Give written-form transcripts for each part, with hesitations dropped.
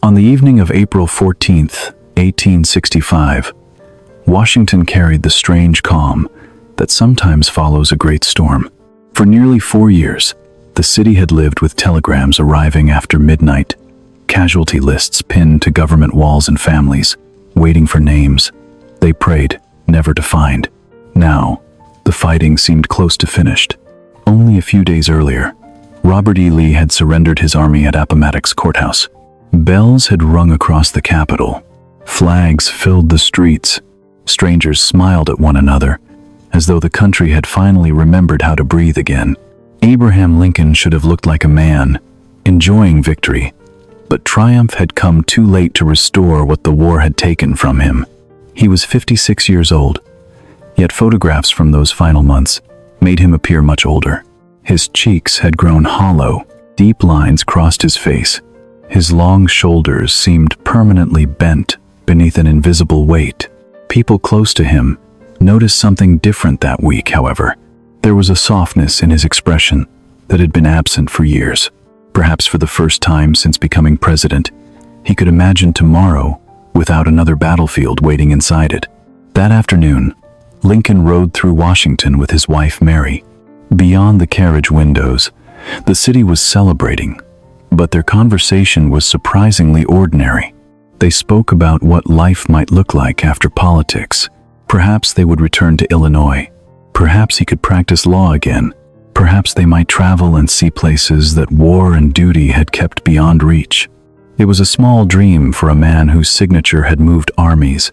On the evening of April 14th, 1865, Washington carried the strange calm that sometimes follows a great storm. For nearly 4 years, the city had lived with telegrams arriving after midnight, casualty lists pinned to government walls, and families waiting for names they prayed never to find. Now, the fighting seemed close to finished. Only a few days earlier, Robert E. Lee had surrendered his army at Appomattox Courthouse. Bells had rung across the Capitol. Flags filled the streets. Strangers smiled at one another, as though the country had finally remembered how to breathe again. Abraham Lincoln should have looked like a man, enjoying victory, but triumph had come too late to restore what the war had taken from him. He was 56 years old, yet photographs from those final months made him appear much older. His cheeks had grown hollow, deep lines crossed his face. His long shoulders seemed permanently bent beneath an invisible weight. People close to him noticed something different that week, however. There was a softness in his expression that had been absent for years. Perhaps for the first time since becoming president, he could imagine tomorrow without another battlefield waiting inside it. That afternoon, Lincoln rode through Washington with his wife Mary. Beyond the carriage windows, the city was celebrating, but their conversation was surprisingly ordinary. They spoke about what life might look like after politics. Perhaps they would return to Illinois. Perhaps he could practice law again. Perhaps they might travel and see places that war and duty had kept beyond reach. It was a small dream for a man whose signature had moved armies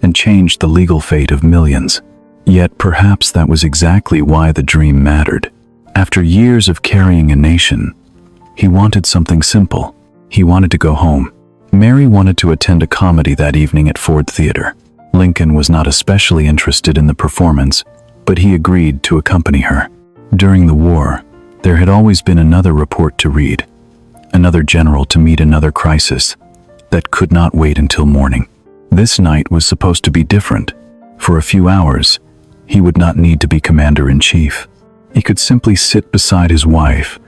and changed the legal fate of millions. Yet perhaps that was exactly why the dream mattered. After years of carrying a nation, he wanted something simple. He wanted to go home. Mary wanted to attend a comedy that evening at Ford Theater. Lincoln was not especially interested in the performance, but he agreed to accompany her. During the war, there had always been another report to read, another general to meet another crisis that could not wait until morning. This night was supposed to be different. For a few hours, he would not need to be commander-in-chief. He could simply sit beside his wife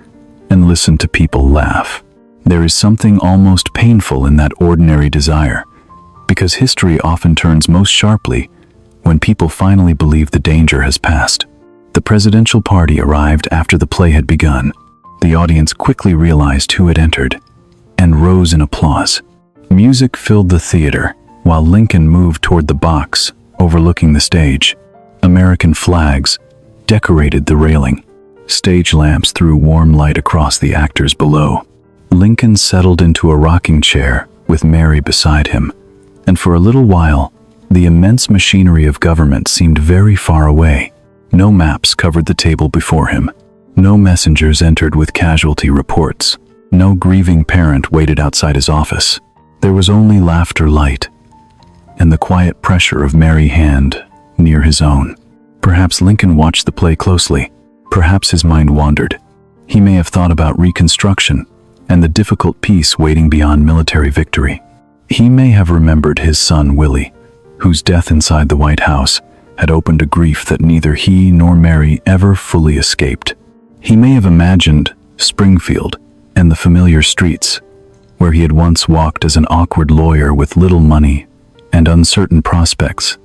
and listen to people laugh. There is something almost painful in that ordinary desire, because history often turns most sharply when people finally believe the danger has passed. The presidential party arrived after the play had begun. The audience quickly realized who had entered and rose in applause. Music filled the theater while Lincoln moved toward the box overlooking the stage. American flags decorated the railing. Stage lamps threw warm light across the actors below. Lincoln settled into a rocking chair with Mary beside him, and for a little while, the immense machinery of government seemed very far away. No maps covered the table before him. No messengers entered with casualty reports. No grieving parent waited outside his office. There was only laughter light, and the quiet pressure of Mary's hand near his own. Perhaps Lincoln watched the play closely. Perhaps his mind wandered. He may have thought about Reconstruction and the difficult peace waiting beyond military victory. He may have remembered his son Willie, whose death inside the White House had opened a grief that neither he nor Mary ever fully escaped. He may have imagined Springfield and the familiar streets, where he had once walked as an awkward lawyer with little money and uncertain prospects.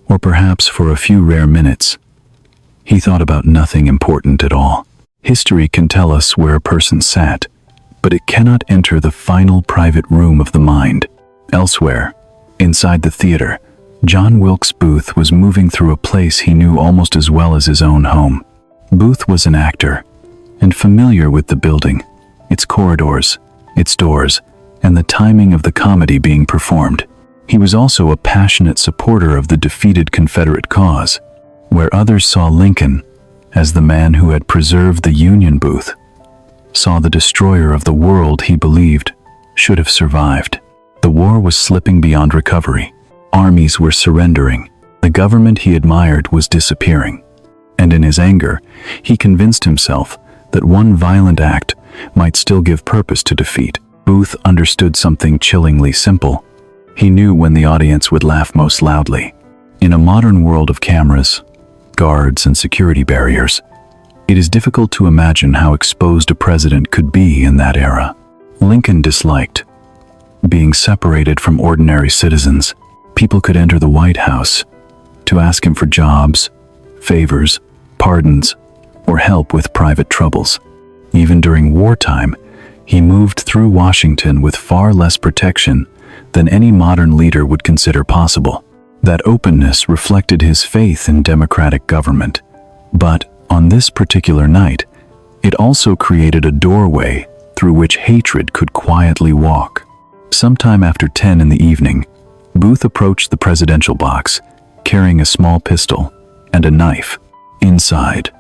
Or perhaps for a few rare minutes, he thought about nothing important at all. History can tell us where a person sat, but it cannot enter the final private room of the mind. Elsewhere, inside the theater, John Wilkes Booth was moving through a place he knew almost as well as his own home. Booth was an actor, and familiar with the building, its corridors, its doors, and the timing of the comedy being performed. He was also a passionate supporter of the defeated Confederate cause, where others saw Lincoln as the man who had preserved the Union. Booth saw the destroyer of the world he believed should have survived. The war was slipping beyond recovery. Armies were surrendering. The government he admired was disappearing. And in his anger, he convinced himself that one violent act might still give purpose to defeat. Booth understood something chillingly simple. He knew when the audience would laugh most loudly. In a modern world of cameras, guards, and security barriers, it is difficult to imagine how exposed a president could be in that era. Lincoln disliked being separated from ordinary citizens. People could enter the White House to ask him for jobs, favors, pardons, or help with private troubles. Even during wartime, he moved through Washington with far less protection than any modern leader would consider possible. That openness reflected his faith in democratic government. But on this particular night, it also created a doorway through which hatred could quietly walk. Sometime after 10 in the evening, Booth approached the presidential box, carrying a small pistol and a knife. Inside,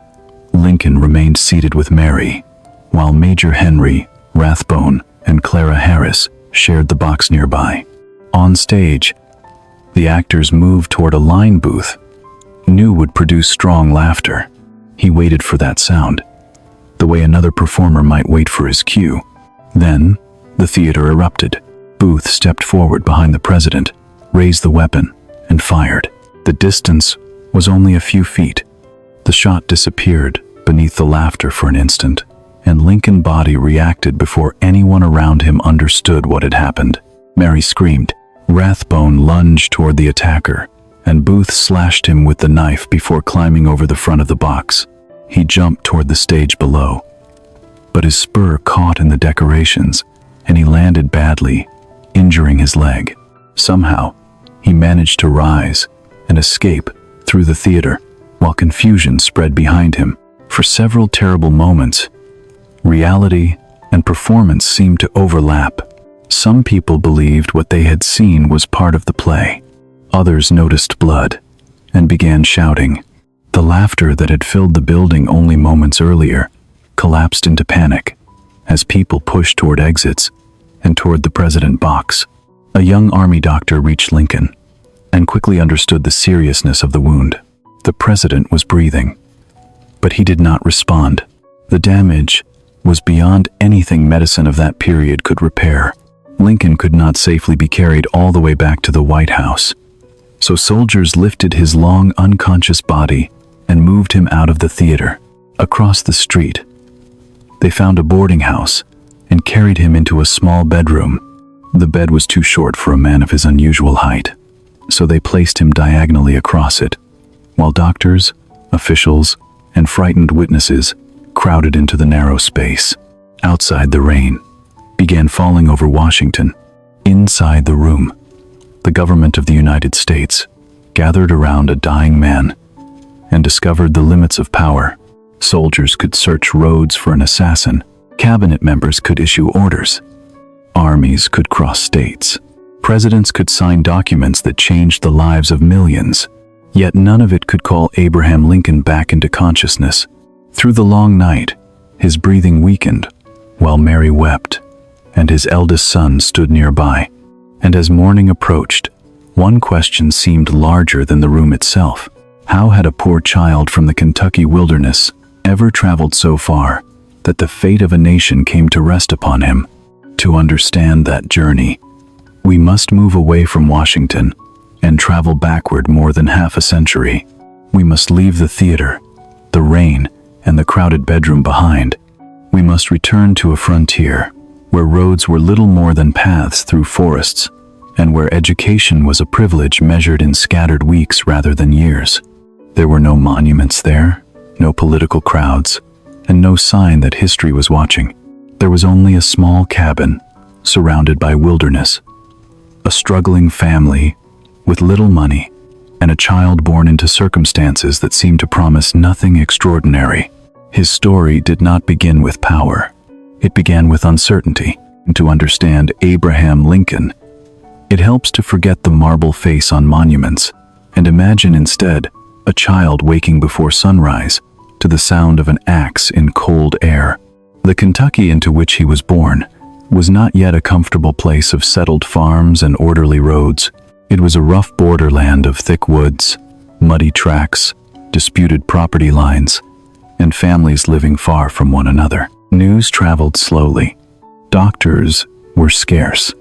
Lincoln remained seated with Mary, while Major Henry, Rathbone, and Clara Harris shared the box nearby. On stage, the actors moved toward a line Booth knew would produce strong laughter. He waited for that sound, the way another performer might wait for his cue. Then, the theater erupted. Booth stepped forward behind the president, raised the weapon, and fired. The distance was only a few feet. The shot disappeared beneath the laughter for an instant, and Lincoln's body reacted before anyone around him understood what had happened. Mary screamed. Rathbone lunged toward the attacker, and Booth slashed him with the knife before climbing over the front of the box. He jumped toward the stage below, but his spur caught in the decorations, and he landed badly, injuring his leg. Somehow, he managed to rise and escape through the theater, while confusion spread behind him. For several terrible moments, reality and performance seemed to overlap. Some people believed what they had seen was part of the play. Others noticed blood and began shouting. The laughter that had filled the building only moments earlier collapsed into panic as people pushed toward exits and toward the president box. A young army doctor reached Lincoln and quickly understood the seriousness of the wound. The president was breathing, but he did not respond. The damage was beyond anything medicine of that period could repair. Lincoln could not safely be carried all the way back to the White House, so soldiers lifted his long, unconscious body and moved him out of the theater. Across the street, they found a boarding house and carried him into a small bedroom. The bed was too short for a man of his unusual height, so they placed him diagonally across it, while doctors, officials, and frightened witnesses crowded into the narrow space. Outside, the rain began falling over Washington. Inside the room, the government of the United States gathered around a dying man and discovered the limits of power. Soldiers could search roads for an assassin. Cabinet members could issue orders. Armies could cross states. Presidents could sign documents that changed the lives of millions. Yet none of it could call Abraham Lincoln back into consciousness. Through the long night, his breathing weakened, while Mary wept, and his eldest son stood nearby. And as morning approached, one question seemed larger than the room itself. How had a poor child from the Kentucky wilderness ever traveled so far that the fate of a nation came to rest upon him? To understand that journey, we must move away from Washington and travel backward more than half a century. We must leave the theater, the rain, and the crowded bedroom behind. We must return to a frontier where roads were little more than paths through forests, and where education was a privilege measured in scattered weeks rather than years. There were no monuments there, no political crowds, and no sign that history was watching. There was only a small cabin, surrounded by wilderness, a struggling family with little money, and a child born into circumstances that seemed to promise nothing extraordinary. His story did not begin with power. It began with uncertainty. And to understand Abraham Lincoln, it helps to forget the marble face on monuments and imagine instead a child waking before sunrise to the sound of an axe in cold air. The Kentucky into which he was born was not yet a comfortable place of settled farms and orderly roads. It was a rough borderland of thick woods, muddy tracks, disputed property lines, and families living far from one another. News traveled slowly. Doctors were scarce.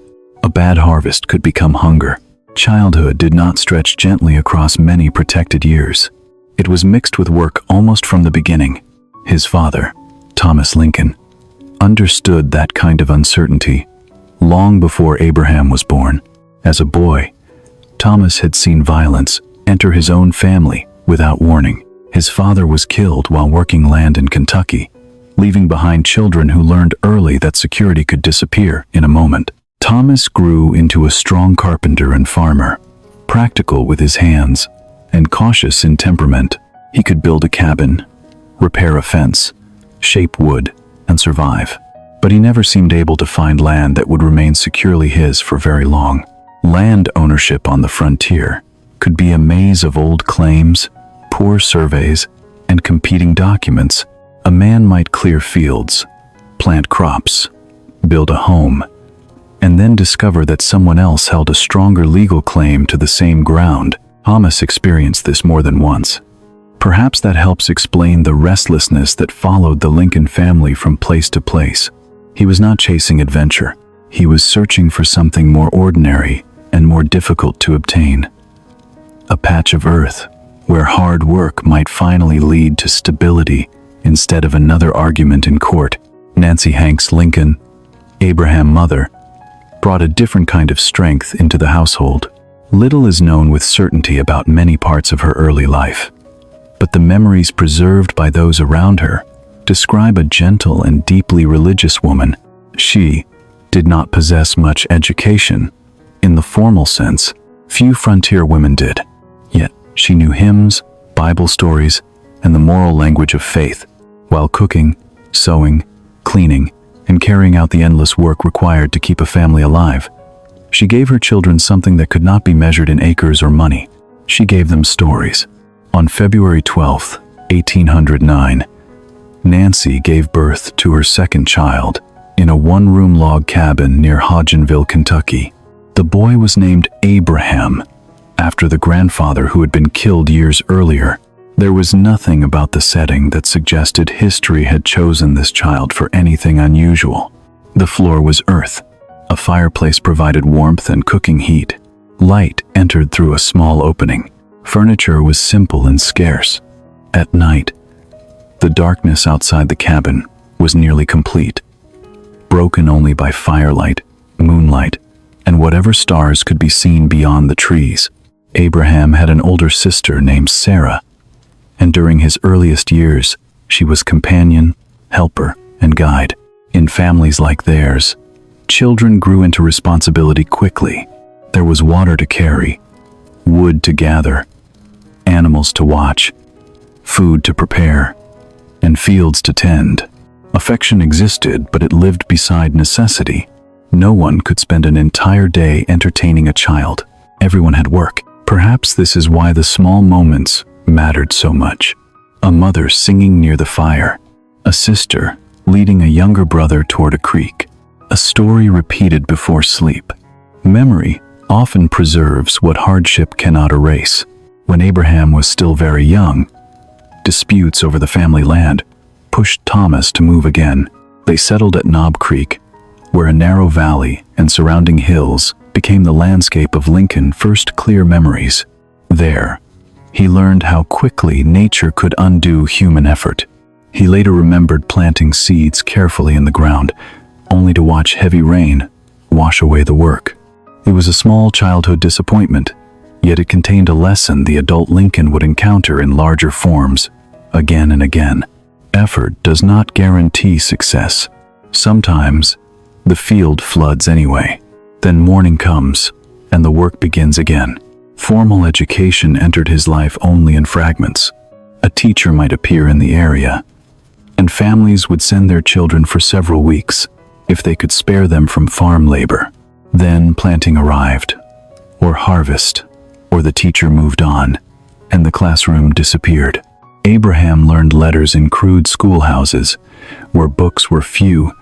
A bad harvest could become hunger. Childhood did not stretch gently across many protected years. It was mixed with work almost from the beginning. His father, Thomas Lincoln, understood that kind of uncertainty. long before Abraham was born. As a boy, Thomas had seen violence enter his own family without warning. His father was killed while working land in Kentucky, leaving behind children who learned early that security could disappear in a moment. Thomas grew into a strong carpenter and farmer, practical with his hands and cautious in temperament. He could build a cabin, repair a fence, shape wood, and survive. But he never seemed able to find land that would remain securely his for very long. Land ownership on the frontier could be a maze of old claims, poor surveys, and competing documents. A man might clear fields, plant crops, build a home, and then discover that someone else held a stronger legal claim to the same ground. Thomas experienced this more than once. Perhaps that helps explain the restlessness that followed the Lincoln family from place to place. He was not chasing adventure. He was searching for something more ordinary and more difficult to obtain. A patch of earth where hard work might finally lead to stability instead of another argument in court. Nancy Hanks Lincoln, Abraham's mother, brought a different kind of strength into the household. Little is known with certainty about many parts of her early life, but the memories preserved by those around her describe a gentle and deeply religious woman. She did not possess much education in the formal sense. Few frontier women did, yet she knew hymns, Bible stories, and the moral language of faith. While cooking, sewing, cleaning, and carrying out the endless work required to keep a family alive, she gave her children something that could not be measured in acres or money. She gave them stories. On February 12, 1809, Nancy gave birth to her second child in a one-room log cabin near Hodgenville, Kentucky. The boy was named Abraham, after the grandfather who had been killed years earlier. There was nothing about the setting that suggested history had chosen this child for anything unusual. The floor was earth. A fireplace provided warmth and cooking heat. Light entered through a small opening. Furniture was simple and scarce. At night, the darkness outside the cabin was nearly complete, broken only by firelight, moonlight, and whatever stars could be seen beyond the trees. Abraham had an older sister named Sarah, and during his earliest years, she was companion, helper, and guide. In families like theirs, children grew into responsibility quickly. There was water to carry, wood to gather, animals to watch, food to prepare, and fields to tend. Affection existed, but it lived beside necessity. No one could spend an entire day entertaining a child. Everyone had work. Perhaps this is why the small moments mattered so much. A mother singing near the fire, a sister leading a younger brother toward a creek, a story repeated before sleep. Memory often preserves what hardship cannot erase. When Abraham was still very young, disputes over the family land pushed Thomas to move again. They settled at Knob Creek, where a narrow valley and surrounding hills became the landscape of Lincoln's first clear memories. There, he learned how quickly nature could undo human effort. He later remembered planting seeds carefully in the ground, only to watch heavy rain wash away the work. It was a small childhood disappointment, yet it contained a lesson the adult Lincoln would encounter in larger forms, again and again. Effort does not guarantee success. Sometimes, the field floods anyway. Then morning comes, and the work begins again. Formal education entered his life only in fragments. A teacher might appear in the area, and families would send their children for several weeks, if they could spare them from farm labor. Then planting arrived, or harvest, or the teacher moved on, and the classroom disappeared. Abraham learned letters in crude schoolhouses, where books were few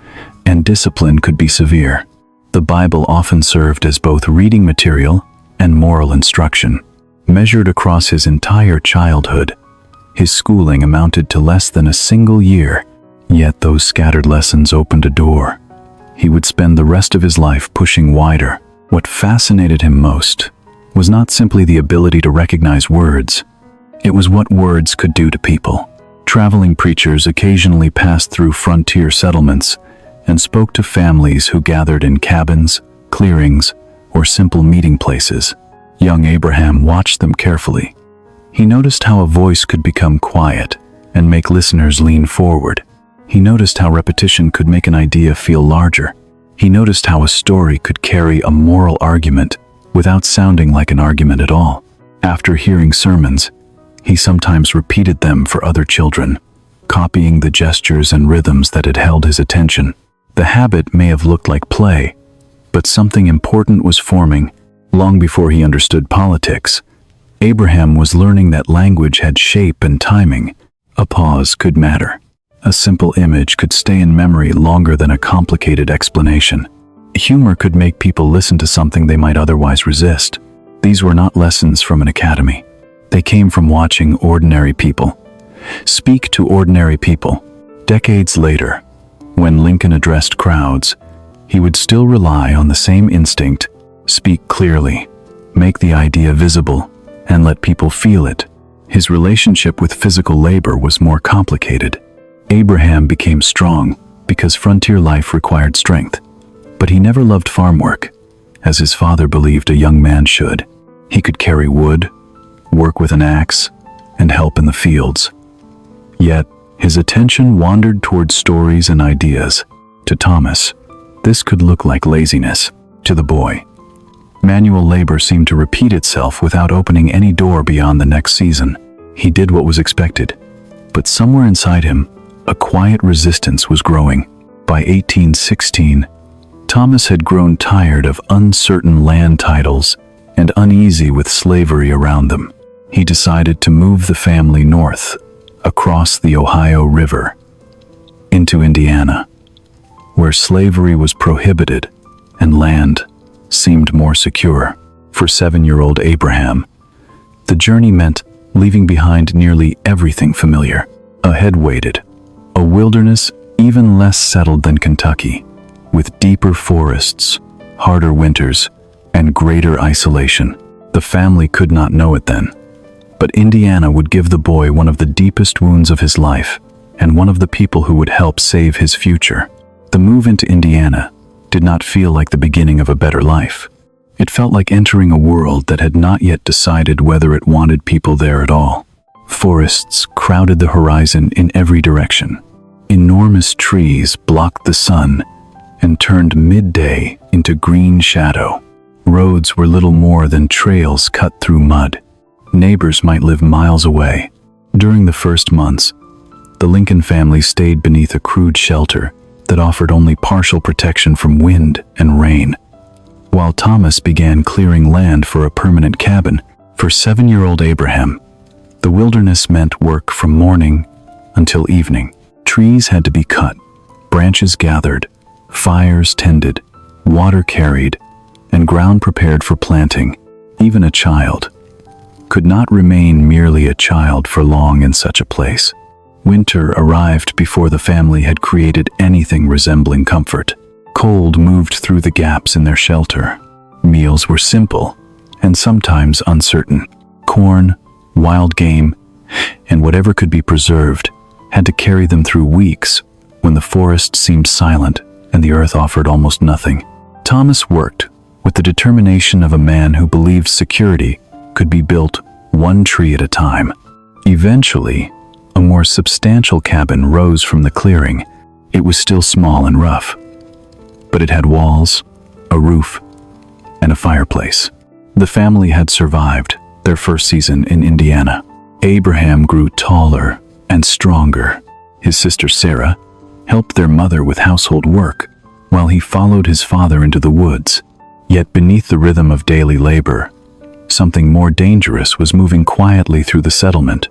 and discipline could be severe. The Bible often served as both reading material and moral instruction. Measured across his entire childhood, his schooling amounted to less than a single year, yet those scattered lessons opened a door he would spend the rest of his life pushing wider. What fascinated him most was not simply the ability to recognize words, it was what words could do to people. Traveling preachers occasionally passed through frontier settlements, and spoke to families who gathered in cabins, clearings, or simple meeting places. Young Abraham watched them carefully. He noticed how a voice could become quiet and make listeners lean forward. He noticed how repetition could make an idea feel larger. He noticed how a story could carry a moral argument without sounding like an argument at all. After hearing sermons, he sometimes repeated them for other children, copying the gestures and rhythms that had held his attention. The habit may have looked like play, but something important was forming. Long before he understood politics, Abraham was learning that language had shape and timing. A pause could matter. A simple image could stay in memory longer than a complicated explanation. Humor could make people listen to something they might otherwise resist. These were not lessons from an academy. They came from watching ordinary people speak to ordinary people. Decades later, when Lincoln addressed crowds, he would still rely on the same instinct: speak clearly, make the idea visible, and let people feel it. His relationship with physical labor was more complicated. Abraham became strong because frontier life required strength, but he never loved farm work, as his father believed a young man should. He could carry wood, work with an axe, and help in the fields. Yet, his attention wandered toward stories and ideas. To Thomas, this could look like laziness. To the boy, manual labor seemed to repeat itself without opening any door beyond the next season. He did what was expected, but somewhere inside him, a quiet resistance was growing. By 1816, Thomas had grown tired of uncertain land titles and uneasy with slavery around them. He decided to move the family north, across the Ohio River, into Indiana, where slavery was prohibited and land seemed more secure. For 7-year-old Abraham, the journey meant leaving behind nearly everything familiar. Ahead waited a wilderness even less settled than Kentucky, with deeper forests, harder winters, and greater isolation. The family could not know it then, but Indiana would give the boy one of the deepest wounds of his life, and one of the people who would help save his future. The move into Indiana did not feel like the beginning of a better life. It felt like entering a world that had not yet decided whether it wanted people there at all. Forests crowded the horizon in every direction. Enormous trees blocked the sun and turned midday into green shadow. Roads were little more than trails cut through mud. Neighbors might live miles away. During the first months, the Lincoln family stayed beneath a crude shelter that offered only partial protection from wind and rain, while Thomas began clearing land for a permanent cabin. For 7-year-old Abraham, the wilderness meant work from morning until evening. Trees had to be cut, branches gathered, fires tended, water carried, and ground prepared for planting. Even a child could not remain merely a child for long in such a place. Winter arrived before the family had created anything resembling comfort. Cold moved through the gaps in their shelter. Meals were simple and sometimes uncertain. Corn, wild game, and whatever could be preserved had to carry them through weeks when the forest seemed silent and the earth offered almost nothing. Thomas worked with the determination of a man who believed security could be built one tree at a time. Eventually, a more substantial cabin rose from the clearing. It was still small and rough, but it had walls, a roof, and a fireplace. The family had survived their first season in Indiana. Abraham grew taller and stronger. His sister Sarah helped their mother with household work, while he followed his father into the woods. Yet beneath the rhythm of daily labor, something more dangerous was moving quietly through the settlement,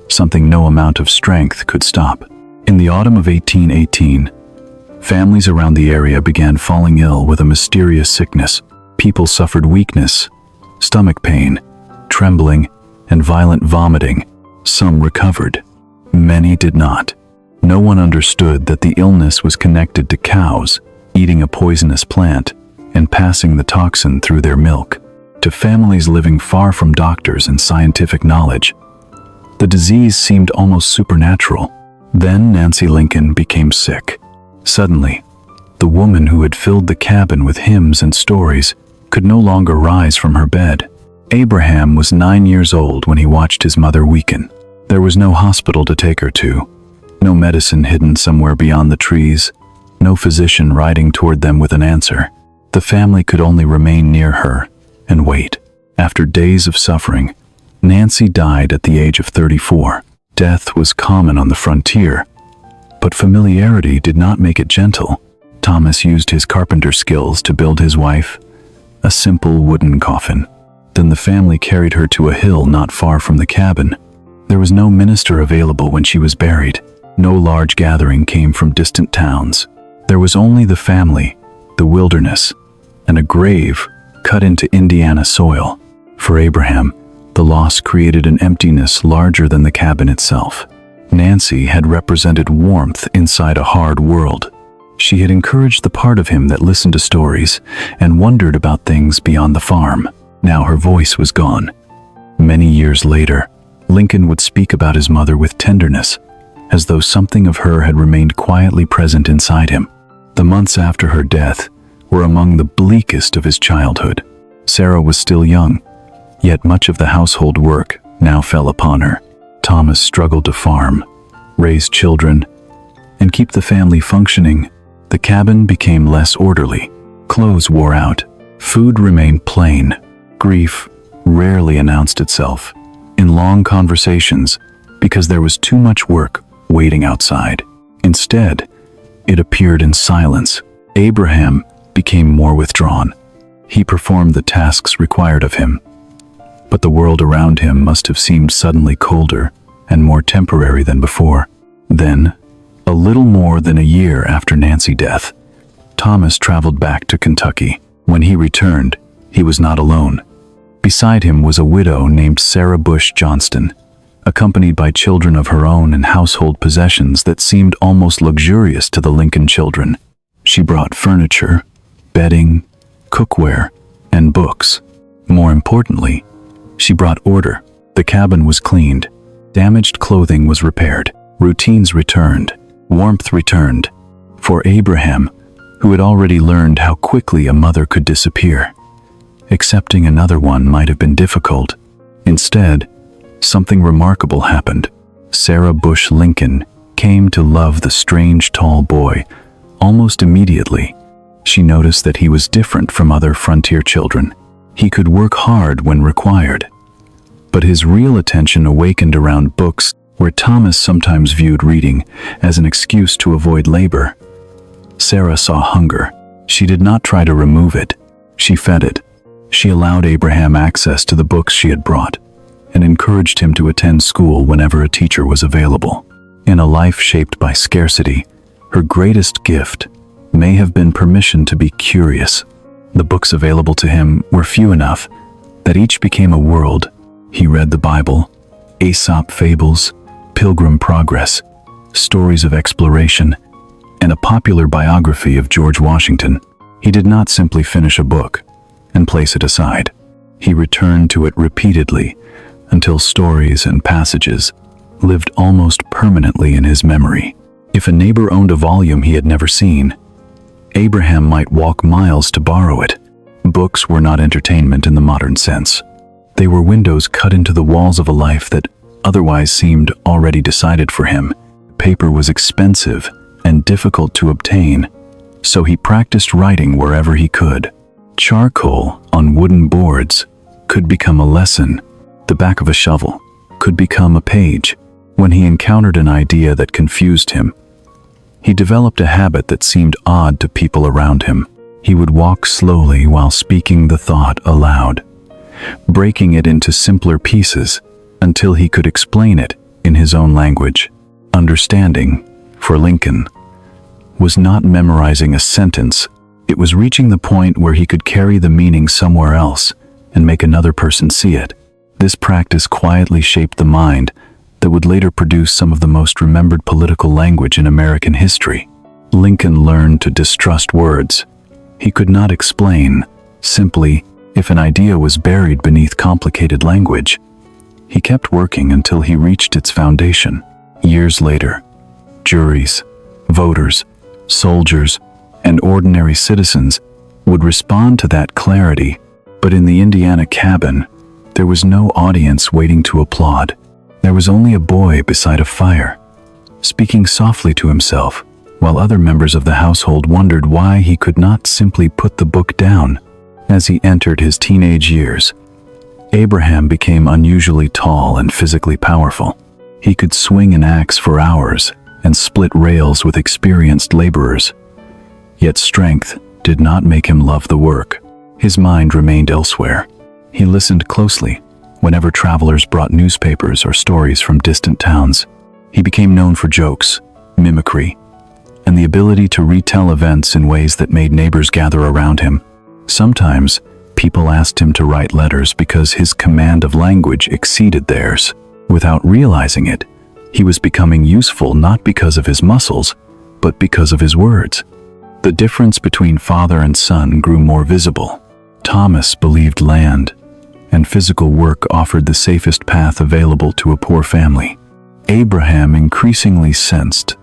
something no amount of strength could stop. In the autumn of 1818, families around the area began falling ill with a mysterious sickness. People suffered weakness, stomach pain, trembling, and violent vomiting. Some recovered. Many did not. No one understood that the illness was connected to cows eating a poisonous plant and passing the toxin through their milk. To families living far from doctors and scientific knowledge, the disease seemed almost supernatural. Then Nancy Lincoln became sick. Suddenly, The woman who had filled the cabin with hymns and stories could no longer rise from her bed. Abraham was 9 years old when he watched his mother weaken. There was no hospital to take her to, no medicine hidden somewhere beyond the trees, no physician riding toward them with an answer. The family could only remain near her and wait. After days of suffering, Nancy died at the age of 34. Death was common on the frontier, but familiarity did not make it gentle. Thomas used his carpenter skills to build his wife a simple wooden coffin. Then the family carried her to a hill not far from the cabin. There was no minister available when she was buried. No large gathering came from distant towns. There was only the family, the wilderness, and a grave cut into Indiana soil. For Abraham, the loss created an emptiness larger than the cabin itself. Nancy had represented warmth inside a hard world. She had encouraged the part of him that listened to stories and wondered about things beyond the farm. Now her voice was gone. Many years later, Lincoln would speak about his mother with tenderness, as though something of her had remained quietly present inside him. The months after her death were among the bleakest of his childhood. Sarah was still young, yet much of the household work now fell upon her. Thomas struggled to farm, raise children, and keep the family functioning. The cabin became less orderly. Clothes wore out. Food remained plain. Grief rarely announced itself in long conversations because there was too much work waiting outside. Instead, it appeared in silence. Abraham became more withdrawn. He performed the tasks required of him, but the world around him must have seemed suddenly colder and more temporary than before. Then, a little more than a year after Nancy's death, Thomas traveled back to Kentucky. When he returned, he was not alone. Beside him was a widow named Sarah Bush Johnston, accompanied by children of her own and household possessions that seemed almost luxurious to the Lincoln children. She brought furniture, bedding, cookware, and books. More importantly, she brought order. The cabin was cleaned. Damaged clothing was repaired. Routines returned. Warmth returned. For Abraham, who had already learned how quickly a mother could disappear, accepting another one might have been difficult. Instead, something remarkable happened. Sarah Bush Lincoln came to love the strange tall boy almost immediately. She noticed that he was different from other frontier children. He could work hard when required, but his real attention awakened around books, where Thomas sometimes viewed reading as an excuse to avoid labor. Sarah saw hunger. She did not try to remove it. She fed it. She allowed Abraham access to the books she had brought and encouraged him to attend school whenever a teacher was available. In a life shaped by scarcity, her greatest gift may have been permission to be curious. The books available to him were few enough that each became a world. He read the Bible, Aesop fables, Pilgrim Progress, stories of exploration, and a popular biography of George Washington. He did not simply finish a book and place it aside. He returned to it repeatedly until stories and passages lived almost permanently in his memory. If a neighbor owned a volume he had never seen, Abraham might walk miles to borrow it. Books were not entertainment in the modern sense. They were windows cut into the walls of a life that otherwise seemed already decided for him. Paper was expensive and difficult to obtain, so he practiced writing wherever he could. Charcoal on wooden boards could become a lesson. The back of a shovel could become a page. When he encountered an idea that confused him, he developed a habit that seemed odd to people around him. He would walk slowly while speaking the thought aloud, breaking it into simpler pieces until he could explain it in his own language. Understanding, for Lincoln, was not memorizing a sentence. It was reaching the point where he could carry the meaning somewhere else and make another person see it. This practice quietly shaped the mind that would later produce some of the most remembered political language in American history. Lincoln learned to distrust words. He could not explain, simply, if an idea was buried beneath complicated language. He kept working until he reached its foundation. Years later, juries, voters, soldiers, and ordinary citizens would respond to that clarity. But in the Indiana cabin, there was no audience waiting to applaud. There was only a boy beside a fire, speaking softly to himself, while other members of the household wondered why he could not simply put the book down. As he entered his teenage years, Abraham became unusually tall and physically powerful. He could swing an axe for hours and split rails with experienced laborers. Yet strength did not make him love the work. His mind remained elsewhere. He listened closely whenever travelers brought newspapers or stories from distant towns. He became known for jokes, mimicry, and the ability to retell events in ways that made neighbors gather around him. Sometimes, people asked him to write letters because his command of language exceeded theirs. Without realizing it, he was becoming useful not because of his muscles, but because of his words. The difference between father and son grew more visible. Thomas believed land and physical work offered the safest path available to a poor family. Abraham increasingly sensed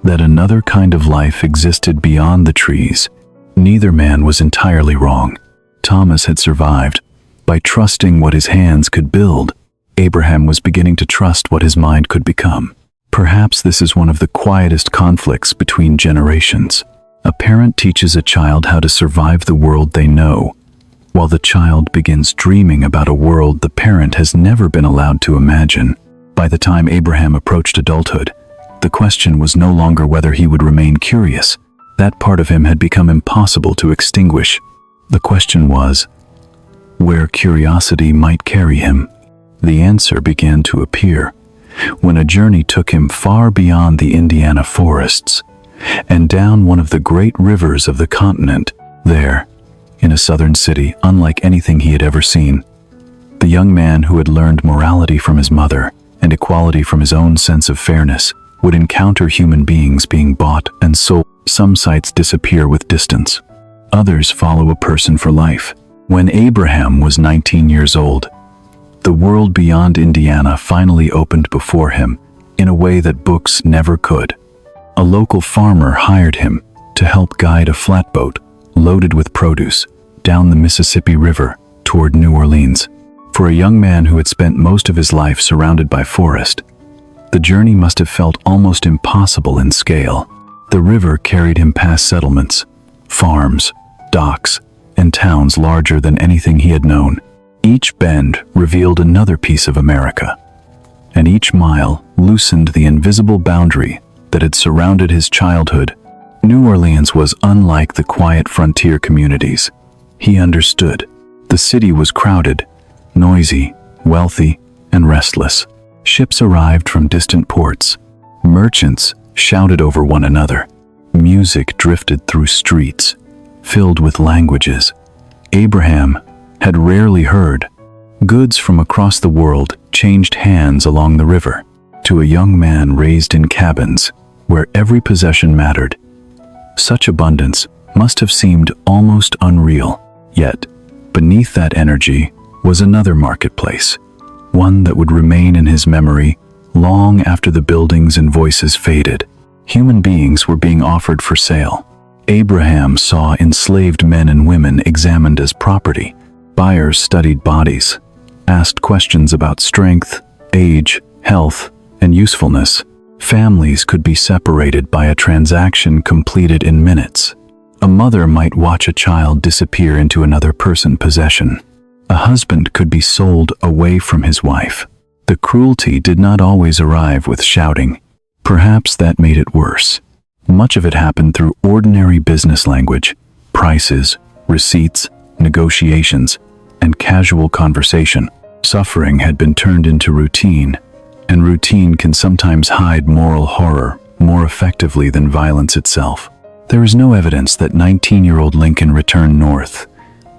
that another kind of life existed beyond the trees. Neither man was entirely wrong. Thomas had survived by trusting what his hands could build. Abraham was beginning to trust what his mind could become. Perhaps this is one of the quietest conflicts between generations. A parent teaches a child how to survive the world they know, while the child begins dreaming about a world the parent has never been allowed to imagine. By the time Abraham approached adulthood, the question was no longer whether he would remain curious. That part of him had become impossible to extinguish. The question was, where curiosity might carry him. The answer began to appear when a journey took him far beyond the Indiana forests and down one of the great rivers of the continent. There, in a southern city unlike anything he had ever seen, the young man who had learned morality from his mother and equality from his own sense of fairness would encounter human beings being bought and sold. Some sights disappear with distance. Others follow a person for life. When Abraham was 19 years old, the world beyond Indiana finally opened before him in a way that books never could. A local farmer hired him to help guide a flatboat loaded with produce down the Mississippi River toward New Orleans. For a young man who had spent most of his life surrounded by forest, the journey must have felt almost impossible in scale. The river carried him past settlements, farms, docks, and towns larger than anything he had known. Each bend revealed another piece of America, and each mile loosened the invisible boundary that had surrounded his childhood. New Orleans was unlike the quiet frontier communities he understood. The city was crowded, noisy, wealthy, and restless. Ships arrived from distant ports. Merchants shouted over one another. Music drifted through streets filled with languages Abraham had rarely heard. Goods from across the world changed hands along the river. To a young man raised in cabins where every possession mattered, such abundance must have seemed almost unreal. Yet, beneath that energy was another marketplace, one that would remain in his memory long after the buildings and voices faded. Human beings were being offered for sale. Abraham saw enslaved men and women examined as property. Buyers studied bodies, asked questions about strength, age, health, and usefulness. Families could be separated by a transaction completed in minutes. A mother might watch a child disappear into another person's possession. A husband could be sold away from his wife. The cruelty did not always arrive with shouting. Perhaps that made it worse. Much of it happened through ordinary business language, prices, receipts, negotiations, and casual conversation. Suffering had been turned into routine, and routine can sometimes hide moral horror more effectively than violence itself. There is no evidence that 19-year-old Lincoln returned north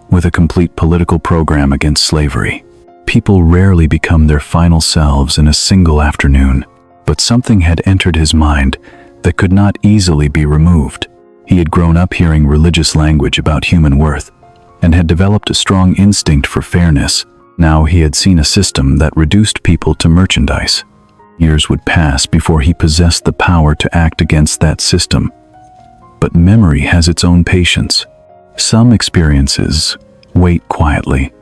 with a complete political program against slavery. People rarely become their final selves in a single afternoon, but something had entered his mind that could not easily be removed. He had grown up hearing religious language about human worth and had developed a strong instinct for fairness. Now he had seen a system that reduced people to merchandise. Years would pass before he possessed the power to act against that system. But memory has its own patience. Some experiences wait quietly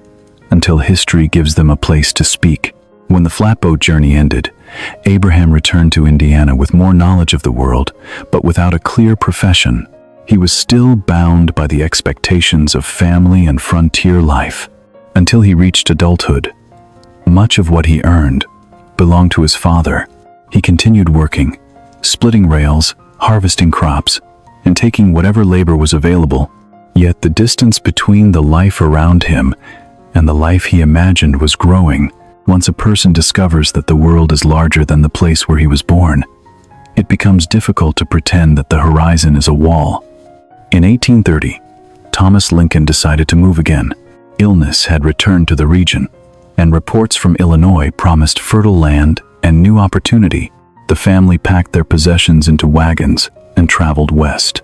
until history gives them a place to speak. When the flatboat journey ended, Abraham returned to Indiana with more knowledge of the world, but without a clear profession. He was still bound by the expectations of family and frontier life. Until he reached adulthood, much of what he earned belonged to his father. He continued working, splitting rails, harvesting crops, and taking whatever labor was available. Yet the distance between the life around him and the life he imagined was growing. Once a person discovers that the world is larger than the place where he was born, it becomes difficult to pretend that the horizon is a wall. In 1830, Thomas Lincoln decided to move again. Illness had returned to the region, and reports from Illinois promised fertile land and new opportunity. The family packed their possessions into wagons and traveled west.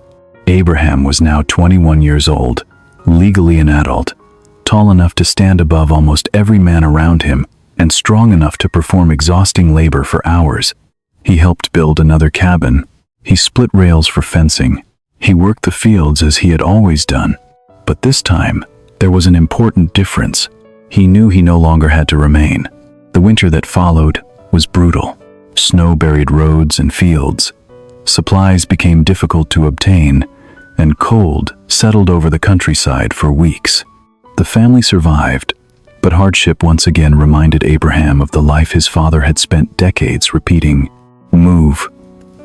Abraham was now 21 years old, legally an adult, tall enough to stand above almost every man around him, and strong enough to perform exhausting labor for hours. He helped build another cabin. He split rails for fencing. He worked the fields as he had always done. But this time, there was an important difference. He knew he no longer had to remain. The winter that followed was brutal. Snow buried roads and fields. Supplies became difficult to obtain, and cold settled over the countryside for weeks. The family survived, but hardship once again reminded Abraham of the life his father had spent decades repeating: move,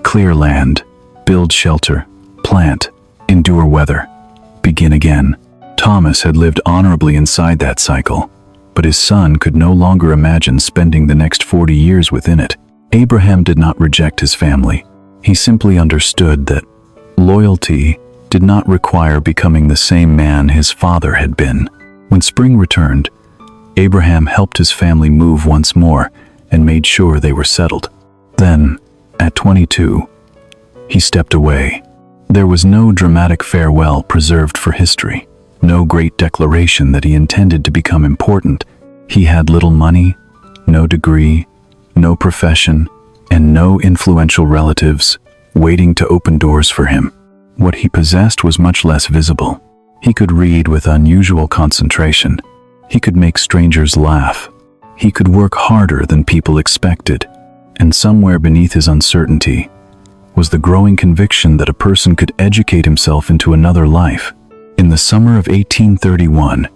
clear land, build shelter, plant, endure weather, begin again. Thomas had lived honorably inside that cycle, but his son could no longer imagine spending the next 40 years within it. Abraham did not reject his family. He simply understood that loyalty did not require becoming the same man his father had been. When spring returned, Abraham helped his family move once more and made sure they were settled. Then, at 22, he stepped away. There was no dramatic farewell preserved for history, no great declaration that he intended to become important. He had little money, no degree, no profession, and no influential relatives waiting to open doors for him. What he possessed was much less visible. He could read with unusual concentration. He could make strangers laugh. He could work harder than people expected. And somewhere beneath his uncertainty was the growing conviction that a person could educate himself into another life. In the summer of 1831,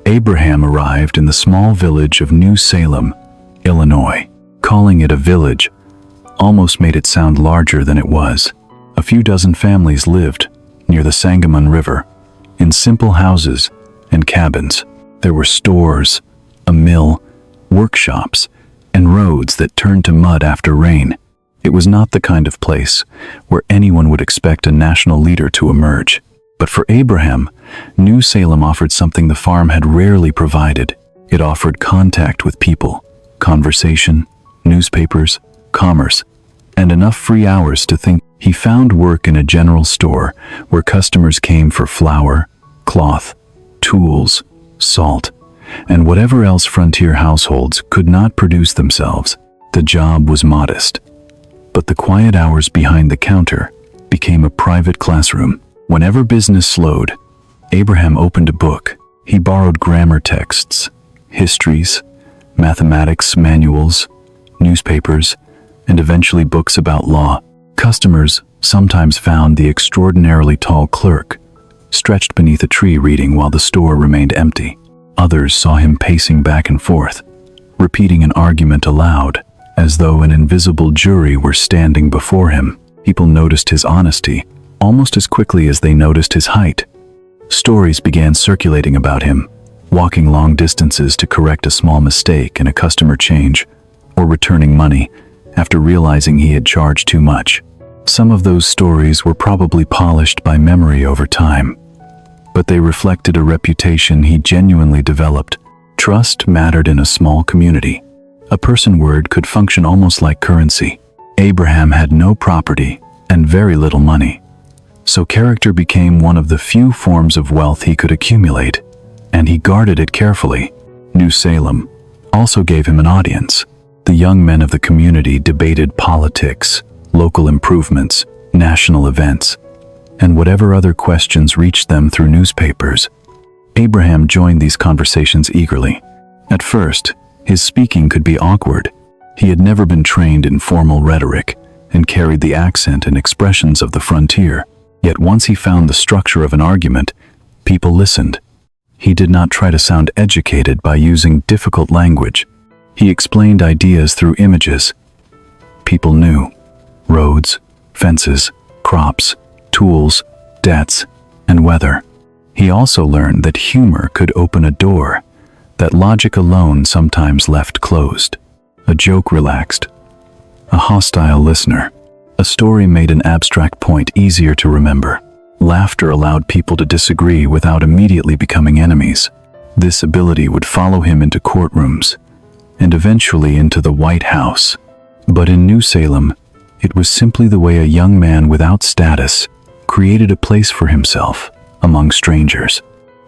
Abraham arrived in the small village of New Salem, Illinois. Calling it a village almost made it sound larger than it was. A few dozen families lived near the Sangamon River, in simple houses and cabins. There were stores, a mill, workshops, and roads that turned to mud after rain. It was not the kind of place where anyone would expect a national leader to emerge. But for Abraham, New Salem offered something the farm had rarely provided. It offered contact with people, conversation, newspapers, commerce, and enough free hours to think. He found work in a general store where customers came for flour, cloth, tools, salt, and whatever else frontier households could not produce themselves. The job was modest, but the quiet hours behind the counter became a private classroom. Whenever business slowed, Abraham opened a book. He borrowed grammar texts, histories, mathematics manuals, newspapers, and eventually books about law. Customers sometimes found the extraordinarily tall clerk stretched beneath a tree reading while the store remained empty. Others saw him pacing back and forth, repeating an argument aloud, as though an invisible jury were standing before him. People noticed his honesty almost as quickly as they noticed his height. Stories began circulating about him, walking long distances to correct a small mistake in a customer change, or returning money after realizing he had charged too much. Some of those stories were probably polished by memory over time, but they reflected a reputation he genuinely developed. Trust mattered in a small community. A person word could function almost like currency. Abraham had no property and very little money, so character became one of the few forms of wealth he could accumulate, and he guarded it carefully. New Salem also gave him an audience. The young men of the community debated politics, local improvements, national events. and whatever other questions reached them through newspapers. Abraham joined these conversations eagerly. At first, his speaking could be awkward. He had never been trained in formal rhetoric and carried the accent and expressions of the frontier. Yet once he found the structure of an argument, people listened. He did not try to sound educated by using difficult language. He explained ideas through images. People knew: roads, fences, crops, tools, debts, and weather. He also learned that humor could open a door that logic alone sometimes left closed. A joke relaxed a hostile listener. A story made an abstract point easier to remember. Laughter allowed people to disagree without immediately becoming enemies. This ability would follow him into courtrooms and eventually into the White House. But in New Salem, it was simply the way a young man without status created a place for himself among strangers.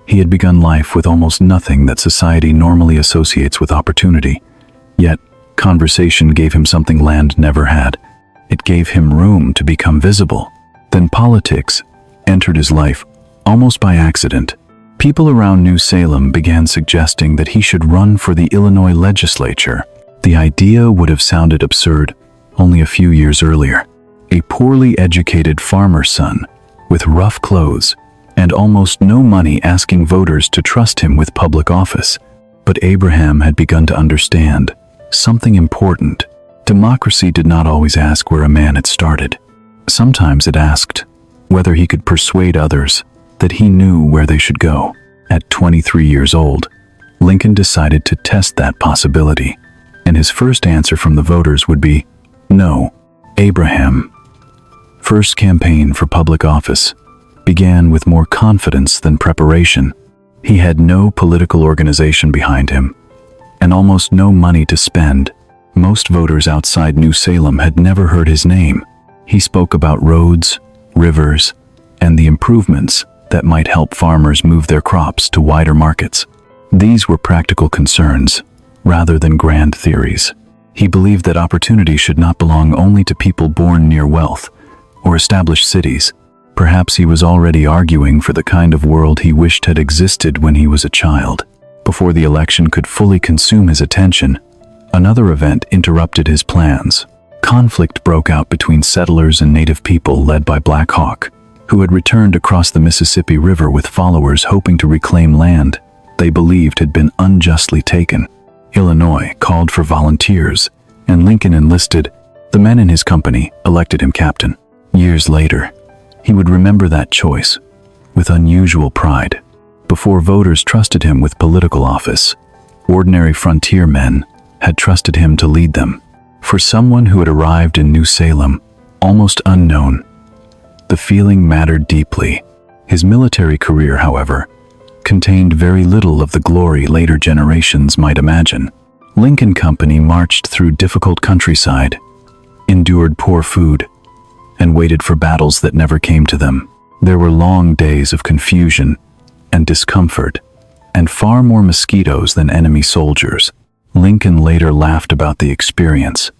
He had begun life with almost nothing that society normally associates with opportunity. Yet, conversation gave him something land never had. It gave him room to become visible. Then politics entered his life almost by accident. People around New Salem began suggesting that he should run for the Illinois legislature. The idea would have sounded absurd only a few years earlier. A poorly educated farmer's son with rough clothes and almost no money asking voters to trust him with public office. But Abraham had begun to understand something important. Democracy did not always ask where a man had started. Sometimes it asked whether he could persuade others that he knew where they should go. At 23 years old, Lincoln decided to test that possibility, and his first answer from the voters would be no. Abraham, first campaign for public office, began with more confidence than preparation. He had no political organization behind him, and almost no money to spend. Most voters outside New Salem had never heard his name. He spoke about roads, rivers, and the improvements that might help farmers move their crops to wider markets. These were practical concerns, rather than grand theories. He believed that opportunity should not belong only to people born near wealth or established cities. Perhaps he was already arguing for the kind of world he wished had existed when he was a child. Before the election could fully consume his attention, another event interrupted his plans. Conflict broke out between settlers and native people led by Black Hawk, who had returned across the Mississippi River with followers hoping to reclaim land they believed had been unjustly taken. Illinois called for volunteers, and Lincoln enlisted. The men in his company elected him captain. Years later, he would remember that choice with unusual pride. Before voters trusted him with political office, ordinary frontier men had trusted him to lead them. For someone who had arrived in New Salem, almost unknown, the feeling mattered deeply. His military career, however, contained very little of the glory later generations might imagine. Lincoln Company marched through difficult countryside, endured poor food, and waited for battles that never came to them. There were long days of confusion and discomfort, and far more mosquitoes than enemy soldiers. Lincoln later laughed about the experience,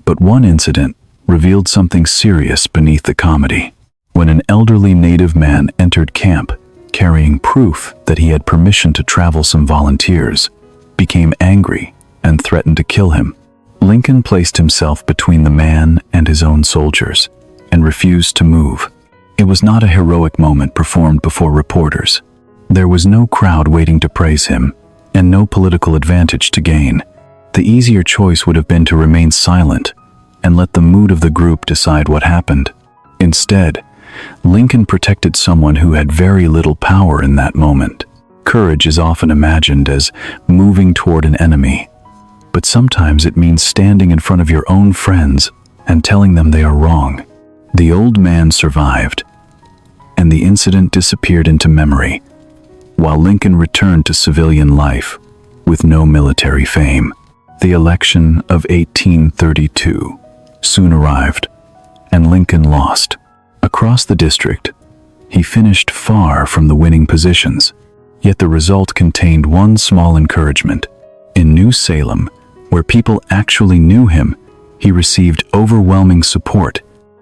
but one incident revealed something serious beneath the comedy. When an elderly native man entered camp carrying proof that he had permission to travel, some volunteers became angry and threatened to kill him. Lincoln placed himself between the man and his own soldiers and refused to move. It was not a heroic moment performed before reporters. There was no crowd waiting to praise him, and no political advantage to gain. The easier choice would have been to remain silent and let the mood of the group decide what happened. Instead, Lincoln protected someone who had very little power in that moment. Courage is often imagined as moving toward an enemy, but sometimes it means standing in front of your own friends and telling them they are wrong. The old man survived, and the incident disappeared into memory, while Lincoln returned to civilian life with no military fame. The election of 1832 soon arrived, and Lincoln lost. Across the district, he finished far from the winning positions, yet the result contained one small encouragement. In New Salem, where people actually knew him, he received overwhelming support.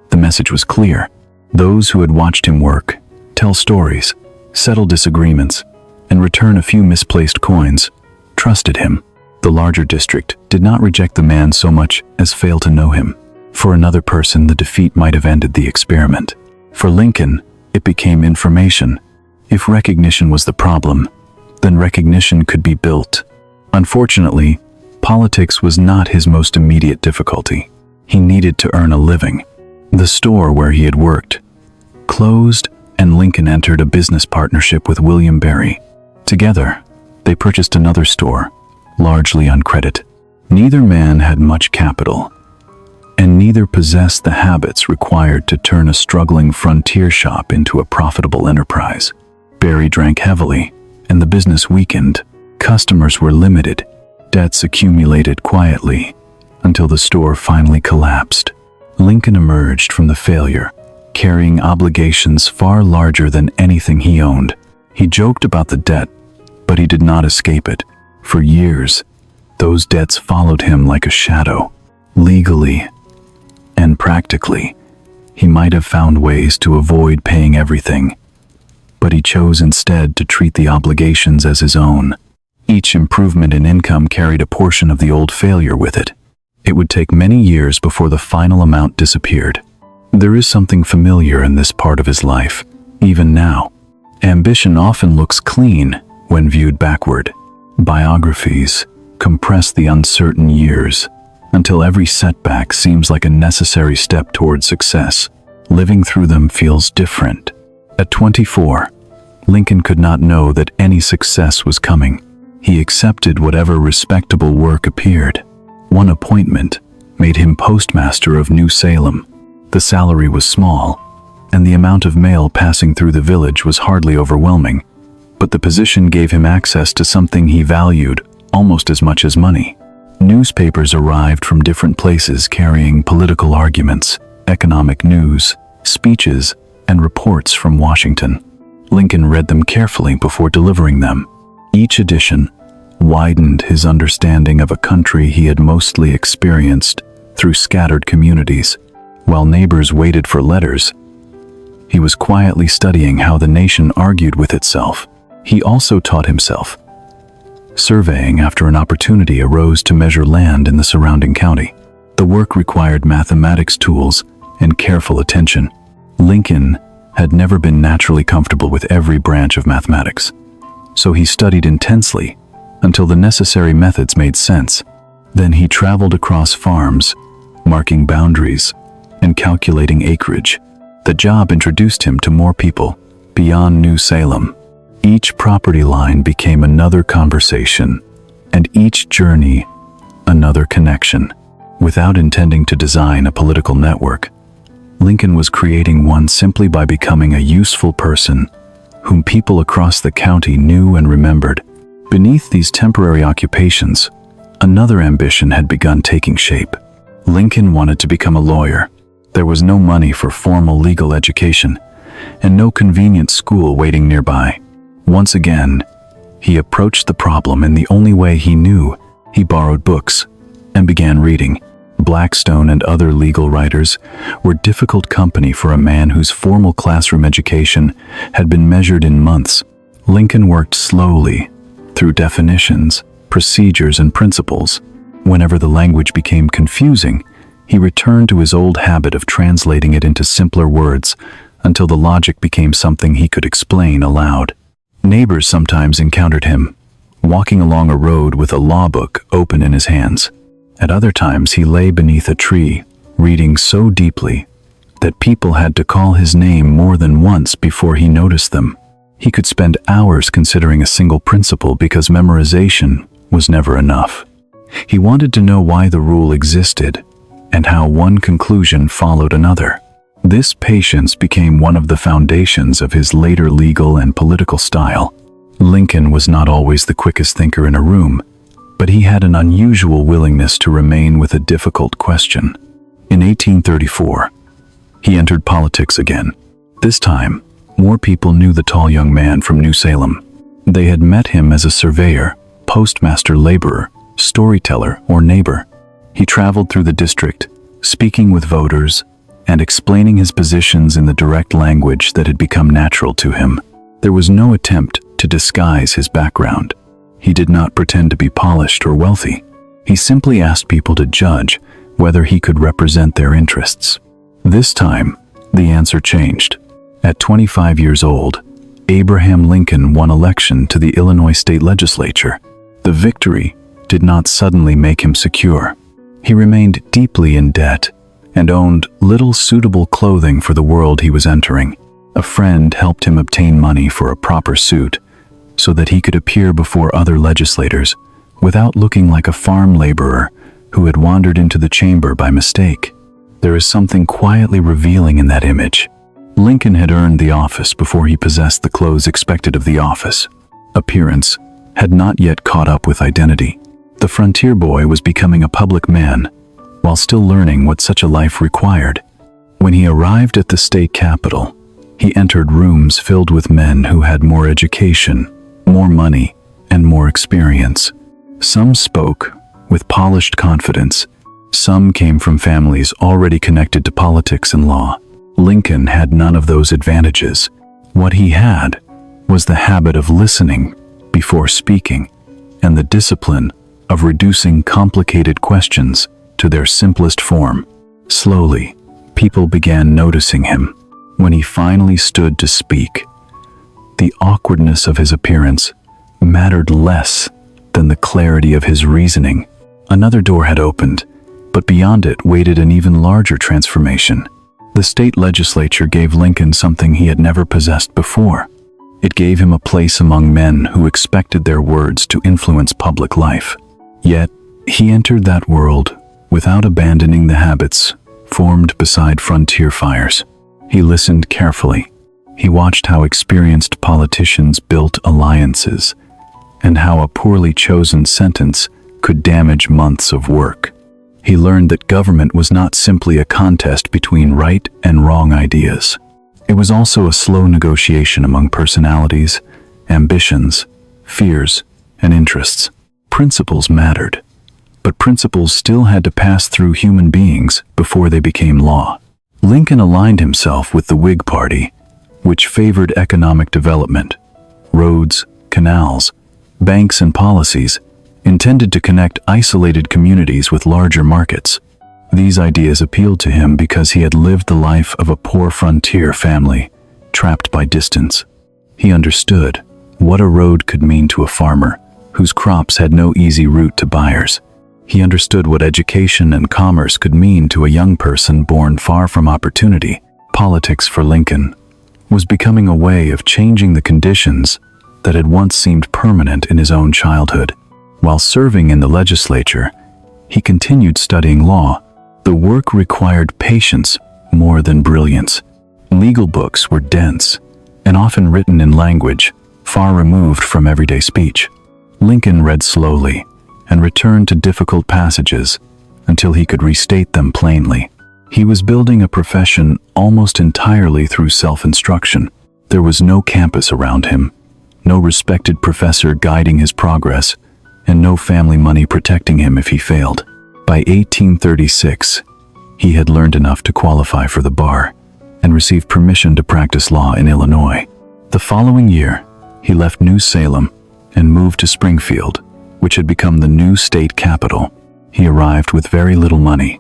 The message was clear: Those who had watched him work, tell stories, settle disagreements, and return a few misplaced coins, trusted him. The larger district did not reject the man so much as fail to know him. For another person, the defeat might have ended the experiment. For Lincoln, it became information. If recognition was the problem, then recognition could be built. Unfortunately, politics was not his most immediate difficulty. He needed to earn a living. The store where he had worked closed, and Lincoln entered a business partnership with William Berry. Together, they purchased another store, largely on credit. Neither man had much capital, and neither possessed the habits required to turn a struggling frontier shop into a profitable enterprise. Berry drank heavily, and the business weakened. Customers were limited. Debts accumulated quietly until the store finally collapsed. Lincoln emerged from the failure, carrying obligations far larger than anything he owned. He joked about the debt, but he did not escape it. For years, those debts followed him like a shadow. Legally and practically, he might have found ways to avoid paying everything, but he chose instead to treat the obligations as his own. Each improvement in income carried a portion of the old failure with it. It would take many years before the final amount disappeared. There is something familiar in this part of his life, even now. Ambition often looks clean when viewed backward. Biographies compress the uncertain years until every setback seems like a necessary step toward success. Living through them feels different. At 24, Lincoln could not know that any success was coming. He accepted whatever respectable work appeared. One appointment made him postmaster of New Salem. The salary was small, and the amount of mail passing through the village was hardly overwhelming, but the position gave him access to something he valued almost as much as money. Newspapers arrived from different places carrying political arguments, economic news, speeches, and reports from Washington. Lincoln read them carefully before delivering them. Each edition widened his understanding of a country he had mostly experienced through scattered communities. While neighbors waited for letters, he was quietly studying how the nation argued with itself. He also taught himself, surveying after an opportunity arose to measure land in the surrounding county. The work required mathematics tools and careful attention. Lincoln had never been naturally comfortable with every branch of mathematics, so he studied intensely until the necessary methods made sense. Then he traveled across farms, marking boundaries and calculating acreage. The job introduced him to more people beyond New Salem. Each property line became another conversation, and each journey another connection. Without intending to design a political network, Lincoln was creating one simply by becoming a useful person whom people across the county knew and remembered. Beneath these temporary occupations, another ambition had begun taking shape. Lincoln wanted to become a lawyer. There was no money for formal legal education, and no convenient school waiting nearby. Once again, he approached the problem in the only way he knew. He borrowed books and began reading. Blackstone and other legal writers were difficult company for a man whose formal classroom education had been measured in months. Lincoln worked slowly through definitions, procedures, and principles. Whenever the language became confusing, he returned to his old habit of translating it into simpler words until the logic became something he could explain aloud. Neighbors sometimes encountered him, walking along a road with a law book open in his hands. At other times he lay beneath a tree, reading so deeply that people had to call his name more than once before he noticed them. He could spend hours considering a single principle because memorization was never enough. He wanted to know why the rule existed and how one conclusion followed another. This patience became one of the foundations of his later legal and political style. Lincoln was not always the quickest thinker in a room, but he had an unusual willingness to remain with a difficult question. In 1834, he entered politics again. This time, more people knew the tall young man from New Salem. They had met him as a surveyor, postmaster, laborer, storyteller, or neighbor. He traveled through the district, speaking with voters and explaining his positions in the direct language that had become natural to him. There was no attempt to disguise his background. He did not pretend to be polished or wealthy. He simply asked people to judge whether he could represent their interests. This time, the answer changed. At 25 years old, Abraham Lincoln won election to the Illinois state legislature. The victory did not suddenly make him secure. He remained deeply in debt and owned little suitable clothing for the world he was entering. A friend helped him obtain money for a proper suit so that he could appear before other legislators without looking like a farm laborer who had wandered into the chamber by mistake. There is something quietly revealing in that image. Lincoln had earned the office before he possessed the clothes expected of the office. Appearance had not yet caught up with identity. The frontier boy was becoming a public man while still learning what such a life required. When he arrived at the state capitol, he entered rooms filled with men who had more education, more money, and more experience. Some spoke with polished confidence. Some came from families already connected to politics and law. Lincoln had none of those advantages. What he had was the habit of listening before speaking and the discipline of reducing complicated questions to their simplest form. Slowly, people began noticing him. When he finally stood to speak, the awkwardness of his appearance mattered less than the clarity of his reasoning. Another door had opened, but beyond it waited an even larger transformation. The state legislature gave Lincoln something he had never possessed before. It gave him a place among men who expected their words to influence public life. Yet, he entered that world without abandoning the habits formed beside frontier fires. He listened carefully. He watched how experienced politicians built alliances and how a poorly chosen sentence could damage months of work. He learned that government was not simply a contest between right and wrong ideas. It was also a slow negotiation among personalities, ambitions, fears, and interests. Principles mattered, but principles still had to pass through human beings before they became law. Lincoln aligned himself with the Whig Party, which favored economic development. Roads, canals, banks, and policies intended to connect isolated communities with larger markets. These ideas appealed to him because he had lived the life of a poor frontier family, trapped by distance. He understood what a road could mean to a farmer whose crops had no easy route to buyers. He understood what education and commerce could mean to a young person born far from opportunity. Politics for Lincoln was becoming a way of changing the conditions that had once seemed permanent in his own childhood. While serving in the legislature, he continued studying law. The work required patience more than brilliance. Legal books were dense and often written in language far removed from everyday speech. Lincoln read slowly and returned to difficult passages until he could restate them plainly. He was building a profession almost entirely through self-instruction. There was no campus around him, no respected professor guiding his progress, and no family money protecting him if he failed. By 1836, he had learned enough to qualify for the bar and received permission to practice law in Illinois. The following year, he left New Salem and moved to Springfield, which had become the new state capital. He arrived with very little money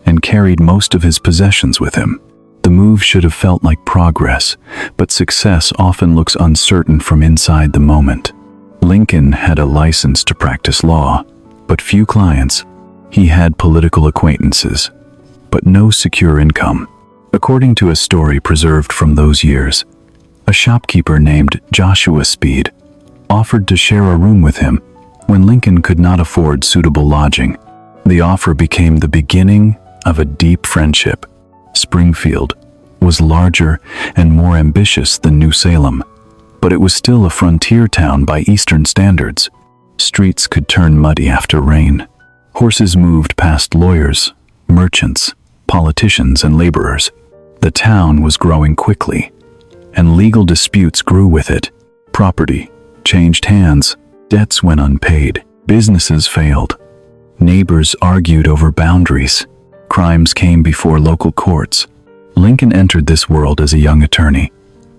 and carried most of his possessions with him. The move should have felt like progress, but success often looks uncertain from inside the moment. Lincoln had a license to practice law, but few clients. He had political acquaintances, but no secure income. According to a story preserved from those years, a shopkeeper named Joshua Speed offered to share a room with him when Lincoln could not afford suitable lodging. The offer became the beginning of a deep friendship. Springfield was larger and more ambitious than New Salem, but it was still a frontier town by Eastern standards. Streets could turn muddy after rain. Horses moved past lawyers, merchants, politicians, and laborers. The town was growing quickly, and legal disputes grew with it. Property changed hands, debts went unpaid, businesses failed. Neighbors argued over boundaries. Crimes came before local courts. Lincoln entered this world as a young attorney,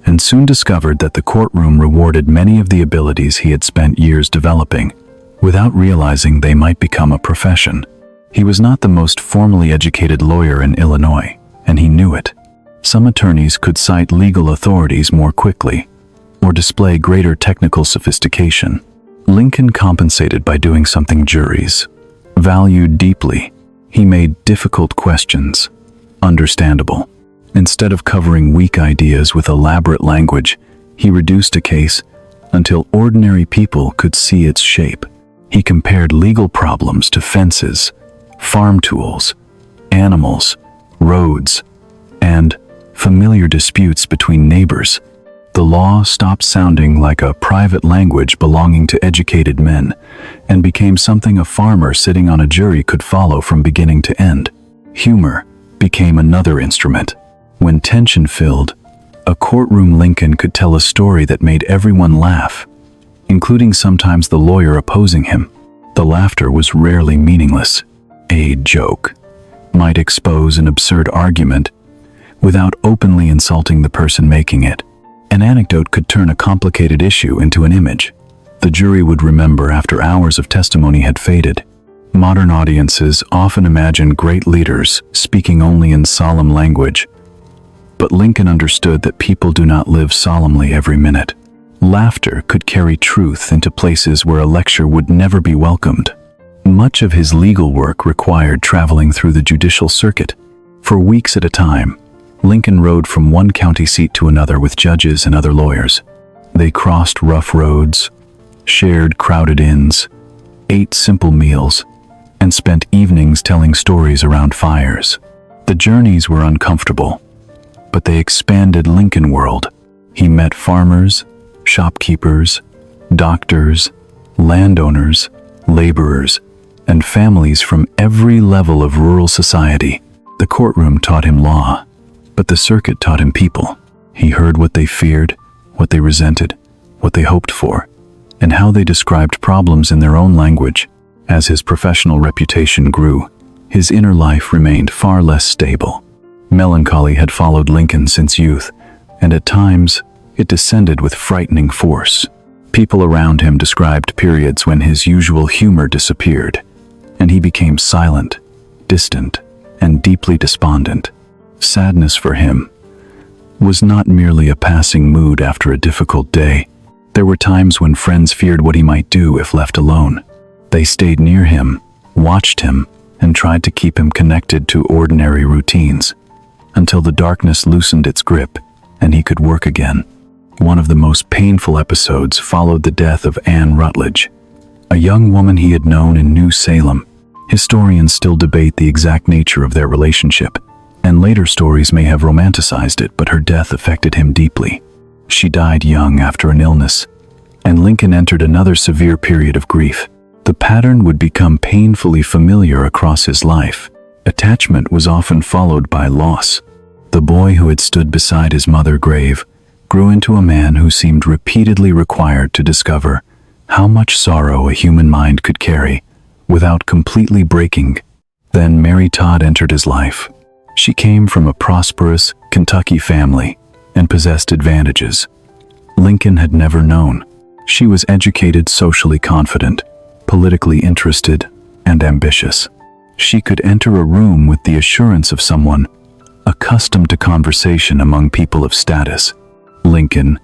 and soon discovered that the courtroom rewarded many of the abilities he had spent years developing, without realizing they might become a profession. He was not the most formally educated lawyer in Illinois, and he knew it. Some attorneys could cite legal authorities more quickly, or display greater technical sophistication. Lincoln compensated by doing something juries valued deeply. He made difficult questions understandable. Instead of covering weak ideas with elaborate language, he reduced a case until ordinary people could see its shape. He compared legal problems to fences, farm tools, animals, roads, and familiar disputes between neighbors. The law stopped sounding like a private language belonging to educated men and became something a farmer sitting on a jury could follow from beginning to end. Humor became another instrument. When tension filled, a courtroom Lincoln could tell a story that made everyone laugh, including sometimes the lawyer opposing him. The laughter was rarely meaningless. A joke might expose an absurd argument without openly insulting the person making it. An anecdote could turn a complicated issue into an image the jury would remember after hours of testimony had faded. Modern audiences often imagine great leaders speaking only in solemn language, but Lincoln understood that people do not live solemnly every minute. Laughter could carry truth into places where a lecture would never be welcomed. Much of his legal work required traveling through the judicial circuit. For weeks at a time, Lincoln rode from one county seat to another with judges and other lawyers. They crossed rough roads, shared crowded inns, ate simple meals, and spent evenings telling stories around fires. The journeys were uncomfortable, but they expanded Lincoln world. He met farmers, shopkeepers, doctors, landowners, laborers, and families from every level of rural society. The courtroom taught him law, but the circuit taught him people. He heard what they feared, what they resented, what they hoped for, and how they described problems in their own language. As his professional reputation grew, his inner life remained far less stable. Melancholy had followed Lincoln since youth, and at times it descended with frightening force. People around him described periods when his usual humor disappeared, and he became silent, distant, and deeply despondent. Sadness for him was not merely a passing mood after a difficult day. There were times when friends feared what he might do if left alone. They stayed near him, watched him, and tried to keep him connected to ordinary routines, until the darkness loosened its grip and he could work again. One of the most painful episodes followed the death of Anne Rutledge, a young woman he had known in New Salem. Historians still debate the exact nature of their relationship, and later stories may have romanticized it, but her death affected him deeply. She died young after an illness, and Lincoln entered another severe period of grief. The pattern would become painfully familiar across his life. Attachment was often followed by loss. The boy who had stood beside his mother's grave grew into a man who seemed repeatedly required to discover how much sorrow a human mind could carry without completely breaking. Then Mary Todd entered his life. She came from a prosperous Kentucky family and possessed advantages Lincoln had never known. She was educated, socially confident, politically interested, and ambitious. She could enter a room with the assurance of someone accustomed to conversation among people of status. Lincoln,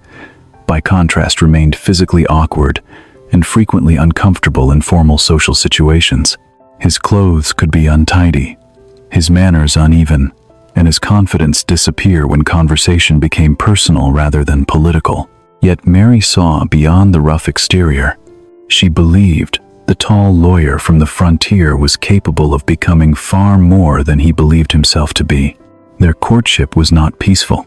by contrast, remained physically awkward and frequently uncomfortable in formal social situations. His clothes could be untidy, his manners uneven, and his confidence disappear when conversation became personal rather than political. Yet Mary saw beyond the rough exterior. She believed the tall lawyer from the frontier was capable of becoming far more than he believed himself to be. Their courtship was not peaceful.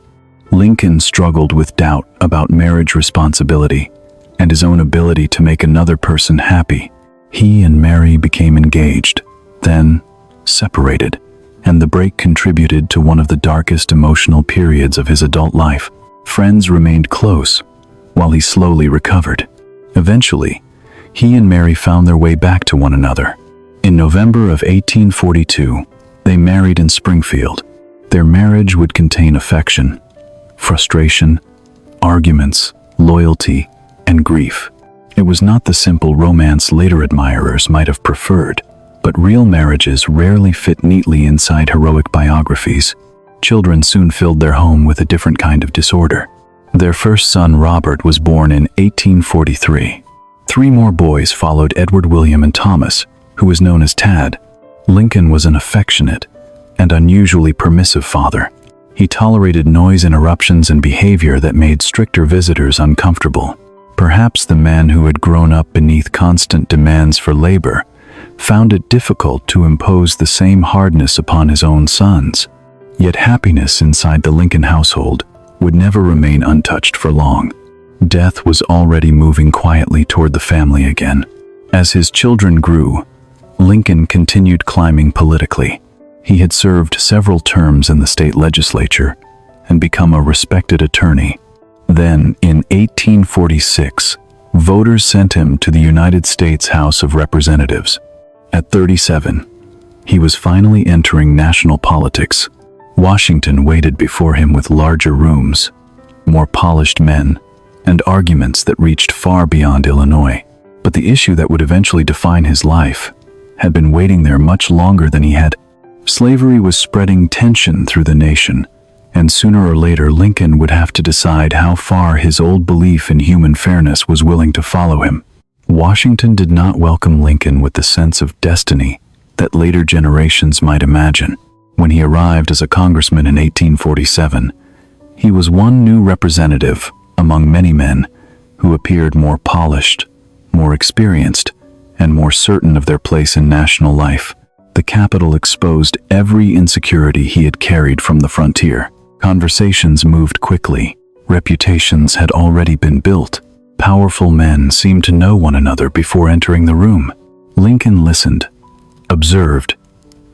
Lincoln struggled with doubt about marriage responsibility and his own ability to make another person happy. He and Mary became engaged, then separated, and the break contributed to one of the darkest emotional periods of his adult life. Friends remained close, while he slowly recovered. Eventually, he and Mary found their way back to one another. In November of 1842, they married in Springfield. Their marriage would contain affection, frustration, arguments, loyalty, and grief. It was not the simple romance later admirers might have preferred, but real marriages rarely fit neatly inside heroic biographies. Children soon filled their home with a different kind of disorder. Their first son, Robert, was born in 1843. 3 more boys followed: Edward, William, and Thomas, who was known as Tad. Lincoln was an affectionate and unusually permissive father. He tolerated noise interruptions and behavior that made stricter visitors uncomfortable. Perhaps the man who had grown up beneath constant demands for labor found it difficult to impose the same hardness upon his own sons. Yet happiness inside the Lincoln household would never remain untouched for long. Death was already moving quietly toward the family again. As his children grew, Lincoln continued climbing politically. He had served several terms in the state legislature and become a respected attorney. Then, in 1846, voters sent him to the United States House of Representatives. At 37, he was finally entering national politics. Washington waited before him with larger rooms, more polished men, and arguments that reached far beyond Illinois. But the issue that would eventually define his life had been waiting there much longer than he had. Slavery was spreading tension through the nation, and sooner or later Lincoln would have to decide how far his old belief in human fairness was willing to follow him. Washington did not welcome Lincoln with the sense of destiny that later generations might imagine. When he arrived as a congressman in 1847, he was one new representative among many men who appeared more polished, more experienced, and more certain of their place in national life. The Capitol exposed every insecurity he had carried from the frontier. Conversations moved quickly. Reputations had already been built. Powerful men seemed to know one another before entering the room. Lincoln listened, observed,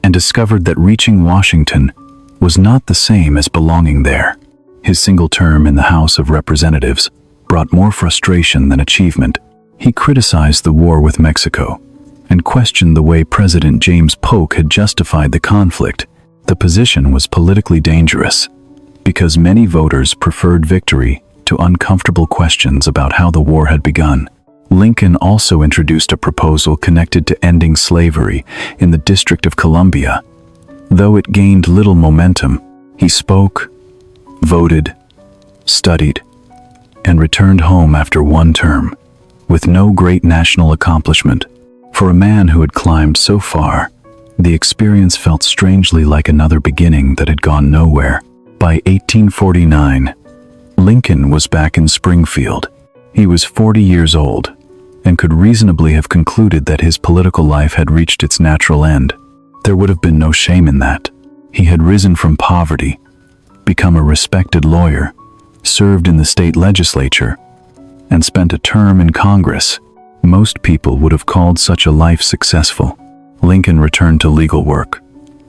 and discovered that reaching Washington was not the same as belonging there. His single term in the House of Representatives brought more frustration than achievement. He criticized the war with Mexico and questioned the way President James Polk had justified the conflict. The position was politically dangerous because many voters preferred victory to uncomfortable questions about how the war had begun. Lincoln also introduced a proposal connected to ending slavery in the District of Columbia. Though it gained little momentum, he spoke, voted, studied, and returned home after one term, with no great national accomplishment. For a man who had climbed so far, the experience felt strangely like another beginning that had gone nowhere. By 1849, Lincoln was back in Springfield. He was 40 years old and could reasonably have concluded that his political life had reached its natural end. There would have been no shame in that. He had risen from poverty, become a respected lawyer, served in the state legislature, and spent a term in Congress. Most people would have called such a life successful. Lincoln returned to legal work,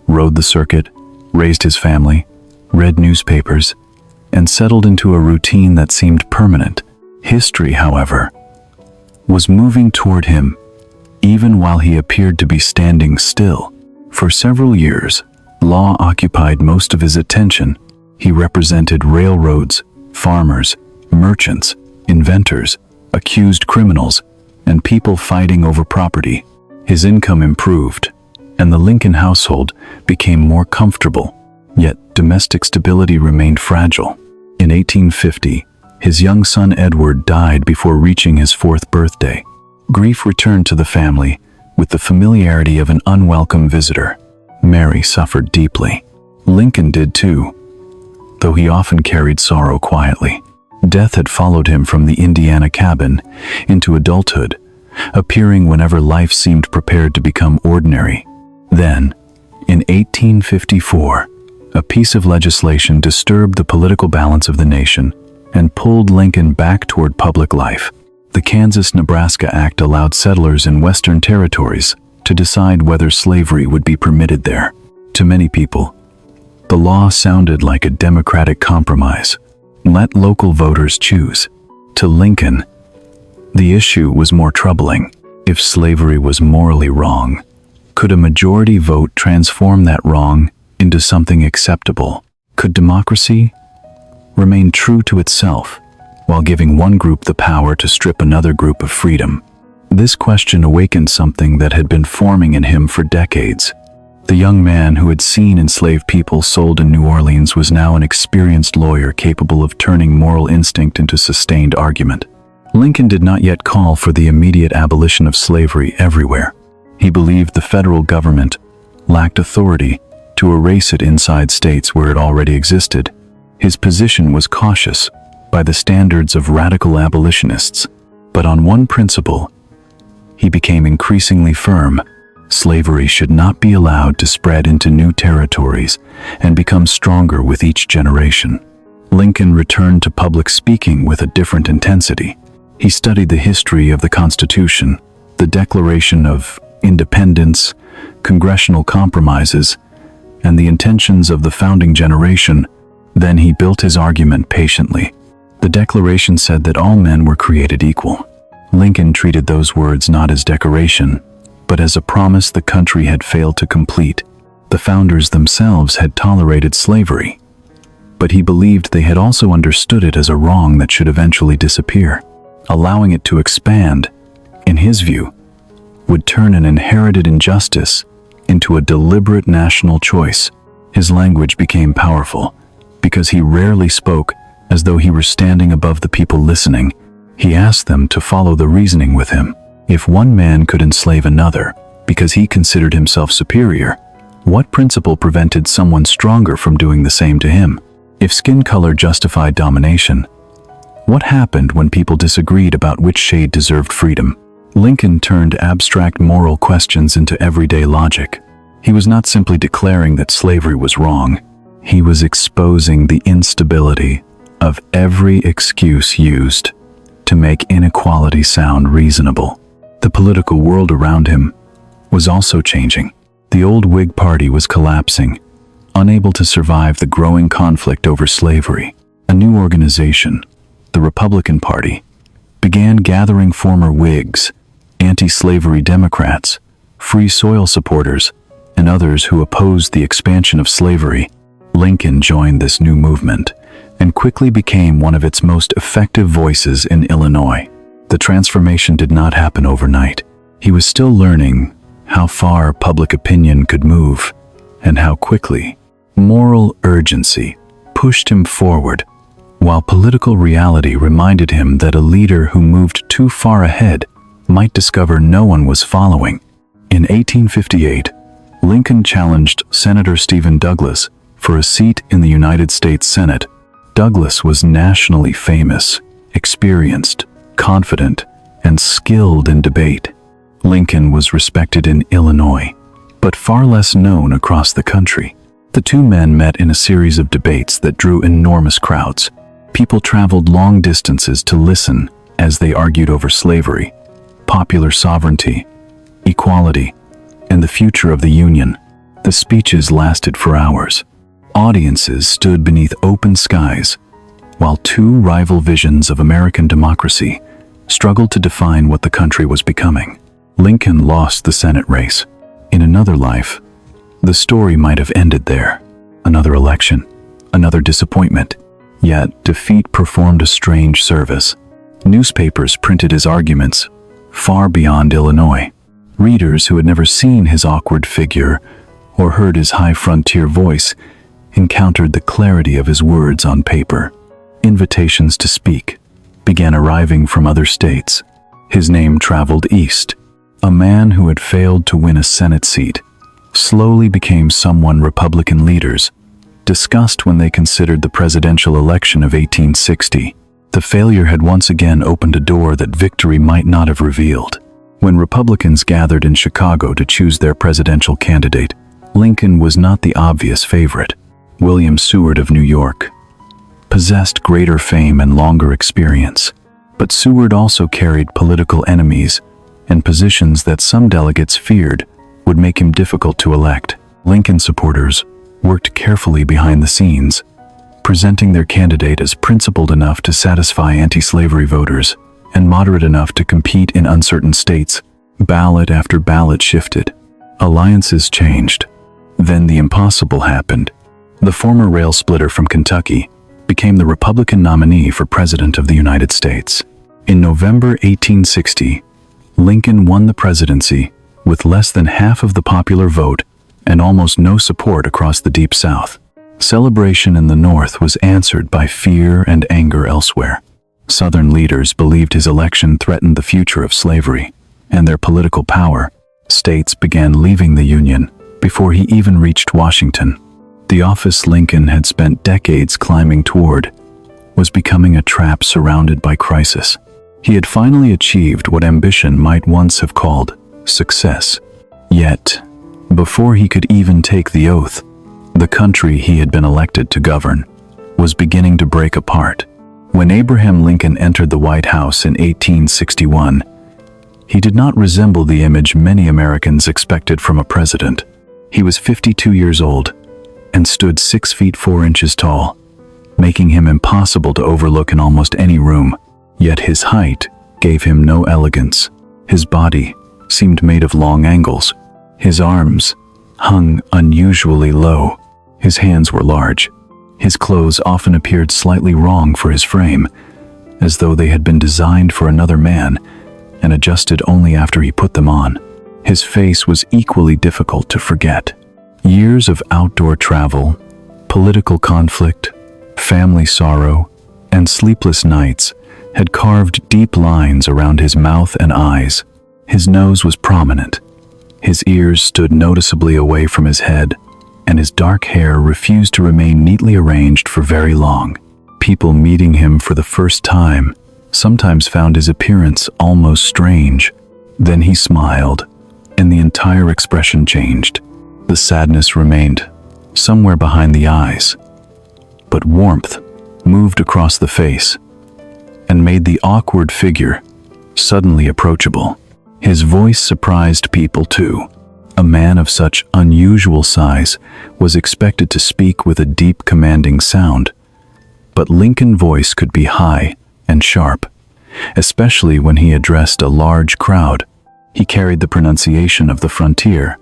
rode the circuit, raised his family, read newspapers, and settled into a routine that seemed permanent. History, however, was moving toward him, even while he appeared to be standing still. For several years, law occupied most of his attention. He represented railroads, farmers, merchants, inventors, accused criminals, and people fighting over property. His income improved, and the Lincoln household became more comfortable, yet domestic stability remained fragile. In 1850, his young son Edward died before reaching his 4th birthday. Grief returned to the family with the familiarity of an unwelcome visitor. Mary suffered deeply. Lincoln did too, though he often carried sorrow quietly. Death had followed him from the Indiana cabin into adulthood, appearing whenever life seemed prepared to become ordinary. Then, in 1854, a piece of legislation disturbed the political balance of the nation and pulled Lincoln back toward public life. The Kansas-Nebraska Act allowed settlers in Western territories to decide whether slavery would be permitted there. To many people, the law sounded like a democratic compromise. Let local voters choose. To Lincoln, the issue was more troubling. If slavery was morally wrong, could a majority vote transform that wrong into something acceptable? Could democracy remain true to itself while giving one group the power to strip another group of freedom? This question awakened something that had been forming in him for decades. The young man who had seen enslaved people sold in New Orleans was now an experienced lawyer capable of turning moral instinct into sustained argument. Lincoln did not yet call for the immediate abolition of slavery everywhere. He believed the federal government lacked authority to erase it inside states where it already existed. His position was cautious by the standards of radical abolitionists, but on one principle, he became increasingly firm. Slavery should not be allowed to spread into new territories and become stronger with each generation. Lincoln returned to public speaking with a different intensity. He studied the history of the Constitution, the Declaration of Independence, congressional compromises, and the intentions of the founding generation. Then he built his argument patiently. The Declaration said that all men were created equal. Lincoln treated those words not as decoration, but as a promise the country had failed to complete. The founders themselves had tolerated slavery, but he believed they had also understood it as a wrong that should eventually disappear. Allowing it to expand, in his view, would turn an inherited injustice into a deliberate national choice. His language became powerful because he rarely spoke as though he were standing above the people listening. He asked them to follow the reasoning with him. If one man could enslave another because he considered himself superior, what principle prevented someone stronger from doing the same to him? If skin color justified domination, what happened when people disagreed about which shade deserved freedom? Lincoln turned abstract moral questions into everyday logic. He was not simply declaring that slavery was wrong. He was exposing the instability of every excuse used to make inequality sound reasonable. The political world around him was also changing. The old Whig Party was collapsing, unable to survive the growing conflict over slavery. A new organization, the Republican Party, began gathering former Whigs, anti-slavery Democrats, free soil supporters, and others who opposed the expansion of slavery. Lincoln joined this new movement and quickly became one of its most effective voices in Illinois. The transformation did not happen overnight. He was still learning how far public opinion could move and how quickly. Moral urgency pushed him forward, while political reality reminded him that a leader who moved too far ahead might discover no one was following. In 1858, Lincoln challenged Senator Stephen Douglas for a seat in the United States Senate. Douglas was nationally famous, experienced, confident, and skilled in debate. Lincoln was respected in Illinois, but far less known across the country. The two men met in a series of debates that drew enormous crowds. People traveled long distances to listen as they argued over slavery, popular sovereignty, equality, and the future of the Union. The speeches lasted for hours. Audiences stood beneath open skies, while two rival visions of American democracy struggled to define what the country was becoming. Lincoln lost the Senate race. In another life, the story might have ended there. Another election, another disappointment. Yet defeat performed a strange service. Newspapers printed his arguments far beyond Illinois. Readers who had never seen his awkward figure or heard his high frontier voice encountered the clarity of his words on paper. Invitations to speak began arriving from other states. His name traveled east. A man who had failed to win a Senate seat slowly became someone Republican leaders discussed when they considered the presidential election of 1860. The failure had once again opened a door that victory might not have revealed. When Republicans gathered in Chicago to choose their presidential candidate, Lincoln was not the obvious favorite. William Seward of New York possessed greater fame and longer experience, but Seward also carried political enemies and positions that some delegates feared would make him difficult to elect. Lincoln supporters worked carefully behind the scenes, presenting their candidate as principled enough to satisfy anti-slavery voters and moderate enough to compete in uncertain states. Ballot after ballot shifted. Alliances changed. Then the impossible happened. The former rail splitter from Kentucky became the Republican nominee for President of the United States. In November 1860, Lincoln won the presidency with less than half of the popular vote and almost no support across the Deep South. Celebration in the North was answered by fear and anger elsewhere. Southern leaders believed his election threatened the future of slavery and their political power. States began leaving the Union before he even reached Washington. The office Lincoln had spent decades climbing toward was becoming a trap surrounded by crisis. He had finally achieved what ambition might once have called success. Yet, before he could even take the oath, the country he had been elected to govern was beginning to break apart. When Abraham Lincoln entered the White House in 1861, he did not resemble the image many Americans expected from a president. He was 52 years old and stood 6 feet 4 inches tall, making him impossible to overlook in almost any room. Yet his height gave him no elegance. His body seemed made of long angles. His arms hung unusually low. His hands were large. His clothes often appeared slightly wrong for his frame, as though they had been designed for another man and adjusted only after he put them on. His face was equally difficult to forget. Years of outdoor travel, political conflict, family sorrow, and sleepless nights had carved deep lines around his mouth and eyes. His nose was prominent. His ears stood noticeably away from his head, and his dark hair refused to remain neatly arranged for very long. People meeting him for the first time sometimes found his appearance almost strange. Then he smiled, and the entire expression changed. The sadness remained somewhere behind the eyes, but warmth moved across the face and made the awkward figure suddenly approachable. His voice surprised people too. A man of such unusual size was expected to speak with a deep, commanding sound, but Lincoln's voice could be high and sharp, especially when he addressed a large crowd. He carried the pronunciation of the frontier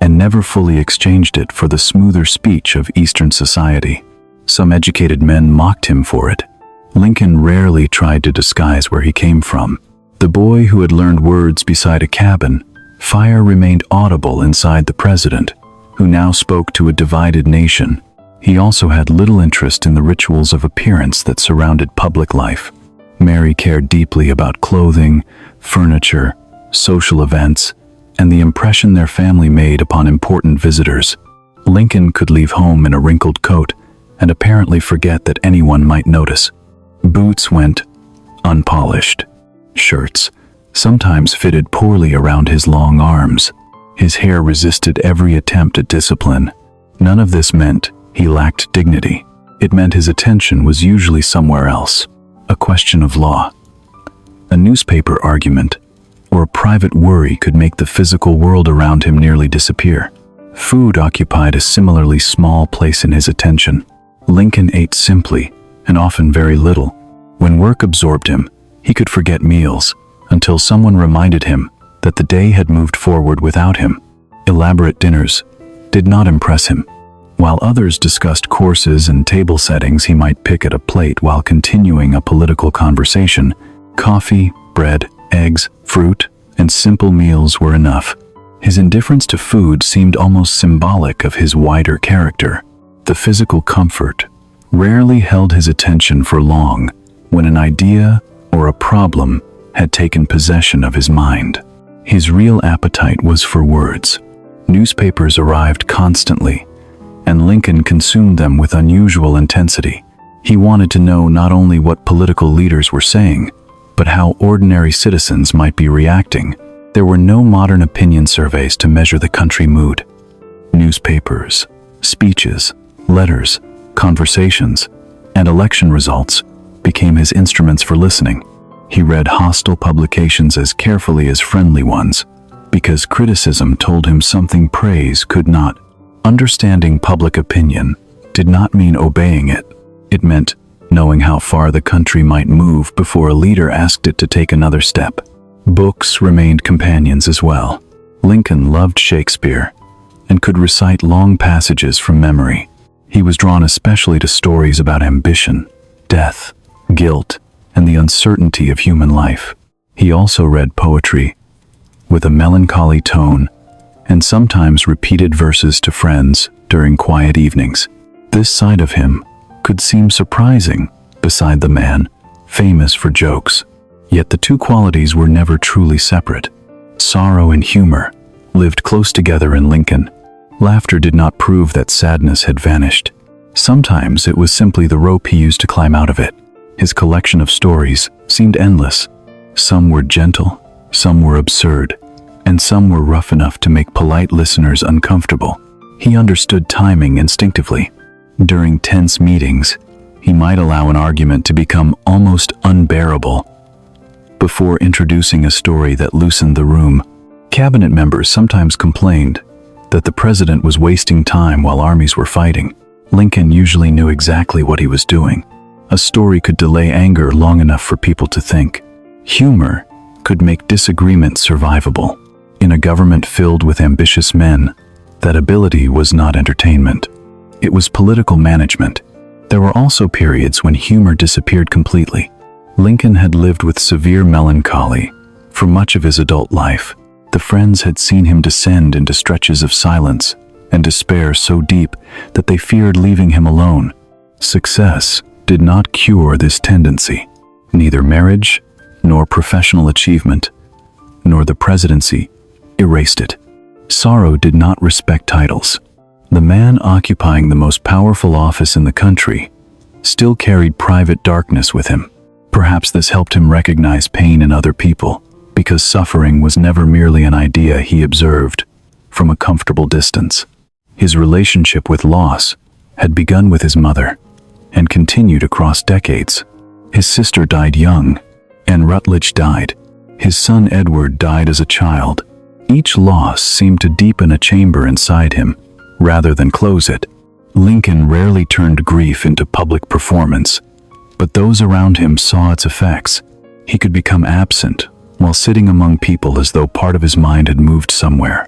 and never fully exchanged it for the smoother speech of Eastern society. Some educated men mocked him for it. Lincoln rarely tried to disguise where he came from. The boy who had learned words beside a cabin fire remained audible inside the president, who now spoke to a divided nation. He also had little interest in the rituals of appearance that surrounded public life. Mary cared deeply about clothing, furniture, social events, and the impression their family made upon important visitors. Lincoln could leave home in a wrinkled coat and apparently forget that anyone might notice. Boots went unpolished. Shirts sometimes fitted poorly around his long arms. His hair resisted every attempt at discipline. None of this meant he lacked dignity. It meant his attention was usually somewhere else. A question of law, a newspaper argument, or a private worry could make the physical world around him nearly disappear. Food occupied a similarly small place in his attention. Lincoln ate simply and often very little. When work absorbed him, he could forget meals until someone reminded him that the day had moved forward without him. Elaborate dinners did not impress him. While others discussed courses and table settings he might pick at a plate while continuing a political conversation, coffee, bread, eggs, fruit, and simple meals were enough. His indifference to food seemed almost symbolic of his wider character. The physical comfort rarely held his attention for long when an idea or a problem had taken possession of his mind. His real appetite was for words. Newspapers arrived constantly, and Lincoln consumed them with unusual intensity. He wanted to know not only what political leaders were saying, but how ordinary citizens might be reacting. There were no modern opinion surveys to measure the country mood. Newspapers, speeches, letters, conversations, and election results became his instruments for listening. He read hostile publications as carefully as friendly ones, because criticism told him something praise could not. Understanding public opinion did not mean obeying it. It meant knowing how far the country might move before a leader asked it to take another step. Books remained companions as well. Lincoln loved Shakespeare, and could recite long passages from memory. He was drawn especially to stories about ambition, death, guilt, and the uncertainty of human life. He also read poetry with a melancholy tone and sometimes repeated verses to friends during quiet evenings. This side of him could seem surprising beside the man famous for jokes. Yet the two qualities were never truly separate. Sorrow and humor lived close together in Lincoln. Laughter did not prove that sadness had vanished. Sometimes it was simply the rope he used to climb out of it. His collection of stories seemed endless. Some were gentle, some were absurd, and some were rough enough to make polite listeners uncomfortable. He understood timing instinctively. During tense meetings, he might allow an argument to become almost unbearable before introducing a story that loosened the room. Cabinet members sometimes complained that the president was wasting time while armies were fighting. Lincoln usually knew exactly what he was doing. A story could delay anger long enough for people to think. Humor could make disagreement survivable. In a government filled with ambitious men, that ability was not entertainment. It was political management. There were also periods when humor disappeared completely. Lincoln had lived with severe melancholy for much of his adult life. The friends had seen him descend into stretches of silence and despair so deep that they feared leaving him alone. Success did not cure this tendency. Neither marriage, nor professional achievement, nor the presidency erased it. Sorrow did not respect titles. The man occupying the most powerful office in the country still carried private darkness with him. Perhaps this helped him recognize pain in other people, because suffering was never merely an idea he observed from a comfortable distance. His relationship with loss had begun with his mother and continued across decades. His sister died young, and Rutledge died. His son Edward died as a child. Each loss seemed to deepen a chamber inside him rather than close it. Lincoln rarely turned grief into public performance, but those around him saw its effects. He could become absent while sitting among people as though part of his mind had moved somewhere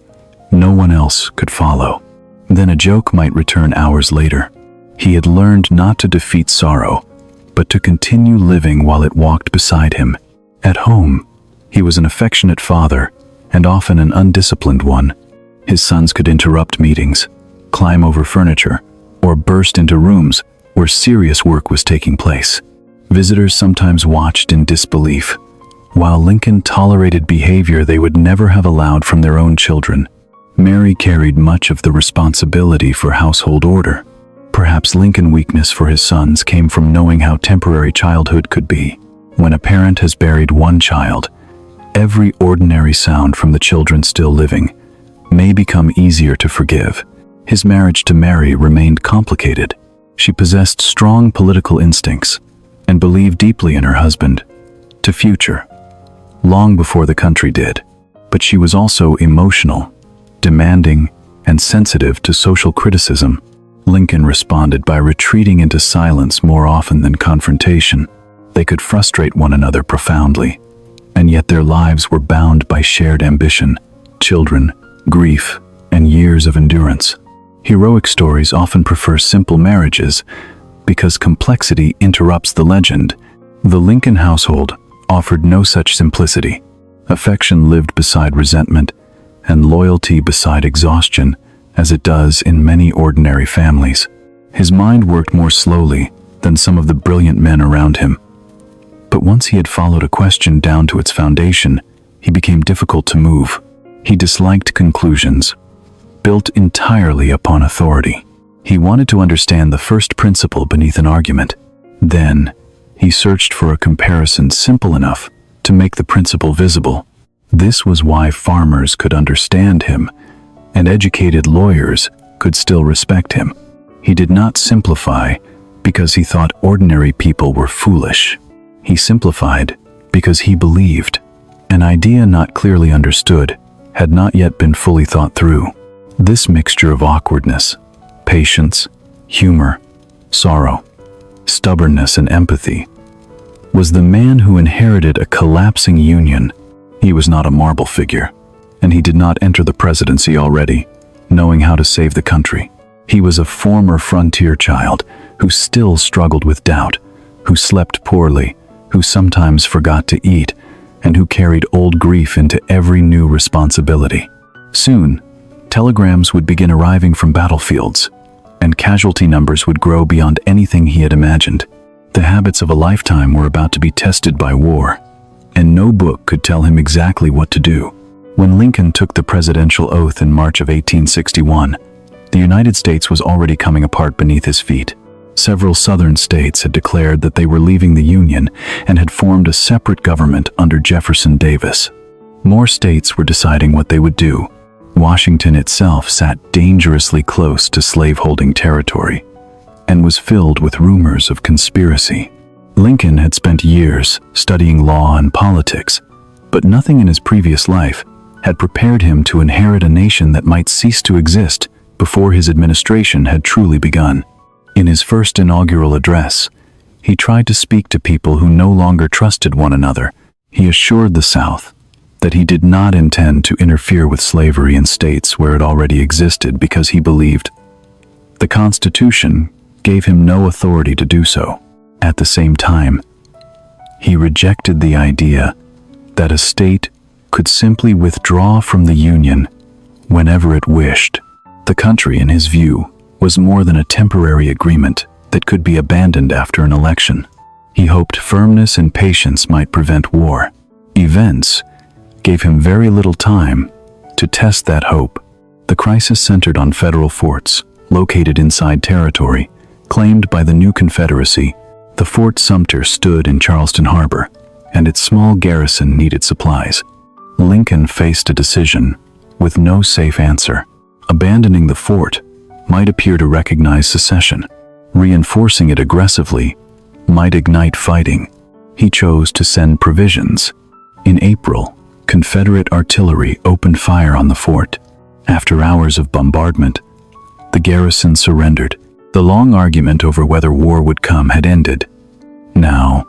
no one else could follow. Then a joke might return hours later. He had learned not to defeat sorrow, but to continue living while it walked beside him. At home, he was an affectionate father, and often an undisciplined one. His sons could interrupt meetings, climb over furniture, or burst into rooms where serious work was taking place. Visitors sometimes watched in disbelief, while Lincoln tolerated behavior they would never have allowed from their own children. Mary carried much of the responsibility for household order. Perhaps Lincoln's weakness for his sons came from knowing how temporary childhood could be. When a parent has buried one child, every ordinary sound from the children still living may become easier to forgive. His marriage to Mary remained complicated. She possessed strong political instincts and believed deeply in her husband to future, long before the country did. But she was also emotional, demanding, and sensitive to social criticism. Lincoln responded by retreating into silence more often than confrontation. They could frustrate one another profoundly, and yet their lives were bound by shared ambition, children, grief, and years of endurance. Heroic stories often prefer simple marriages because complexity interrupts the legend. The Lincoln household offered no such simplicity. Affection lived beside resentment, and loyalty beside exhaustion, as it does in many ordinary families. His mind worked more slowly than some of the brilliant men around him. But once he had followed a question down to its foundation, he became difficult to move. He disliked conclusions, built entirely upon authority. He wanted to understand the first principle beneath an argument. Then, he searched for a comparison simple enough to make the principle visible. This was why farmers could understand him, and educated lawyers could still respect him. He did not simplify because he thought ordinary people were foolish. He simplified because he believed. An idea not clearly understood had not yet been fully thought through. This mixture of awkwardness, patience, humor, sorrow, stubbornness, and empathy was the man who inherited a collapsing union. He was not a marble figure, and he did not enter the presidency already knowing how to save the country. He was a former frontier child who still struggled with doubt, who slept poorly, who sometimes forgot to eat, and who carried old grief into every new responsibility. Soon, telegrams would begin arriving from battlefields, and casualty numbers would grow beyond anything he had imagined. The habits of a lifetime were about to be tested by war, and no book could tell him exactly what to do. When Lincoln took the presidential oath in March of 1861, the United States was already coming apart beneath his feet. Several southern states had declared that they were leaving the Union and had formed a separate government under Jefferson Davis. More states were deciding what they would do. Washington itself sat dangerously close to slave-holding territory and was filled with rumors of conspiracy. Lincoln had spent years studying law and politics, but nothing in his previous life had prepared him to inherit a nation that might cease to exist before his administration had truly begun. In his first inaugural address, he tried to speak to people who no longer trusted one another. He assured the South that he did not intend to interfere with slavery in states where it already existed because he believed the Constitution gave him no authority to do so. At the same time, he rejected the idea that a state could simply withdraw from the Union whenever it wished. The country, in his view, was more than a temporary agreement that could be abandoned after an election. He hoped firmness and patience might prevent war. Events gave him very little time to test that hope. The crisis centered on federal forts located inside territory claimed by the new Confederacy. The Fort Sumter stood in Charleston Harbor, and its small garrison needed supplies. Lincoln faced a decision with no safe answer. Abandoning the fort might appear to recognize secession. Reinforcing it aggressively might ignite fighting. He chose to send provisions. In April, Confederate artillery opened fire on the fort. After hours of bombardment, the garrison surrendered. The long argument over whether war would come had ended. Now,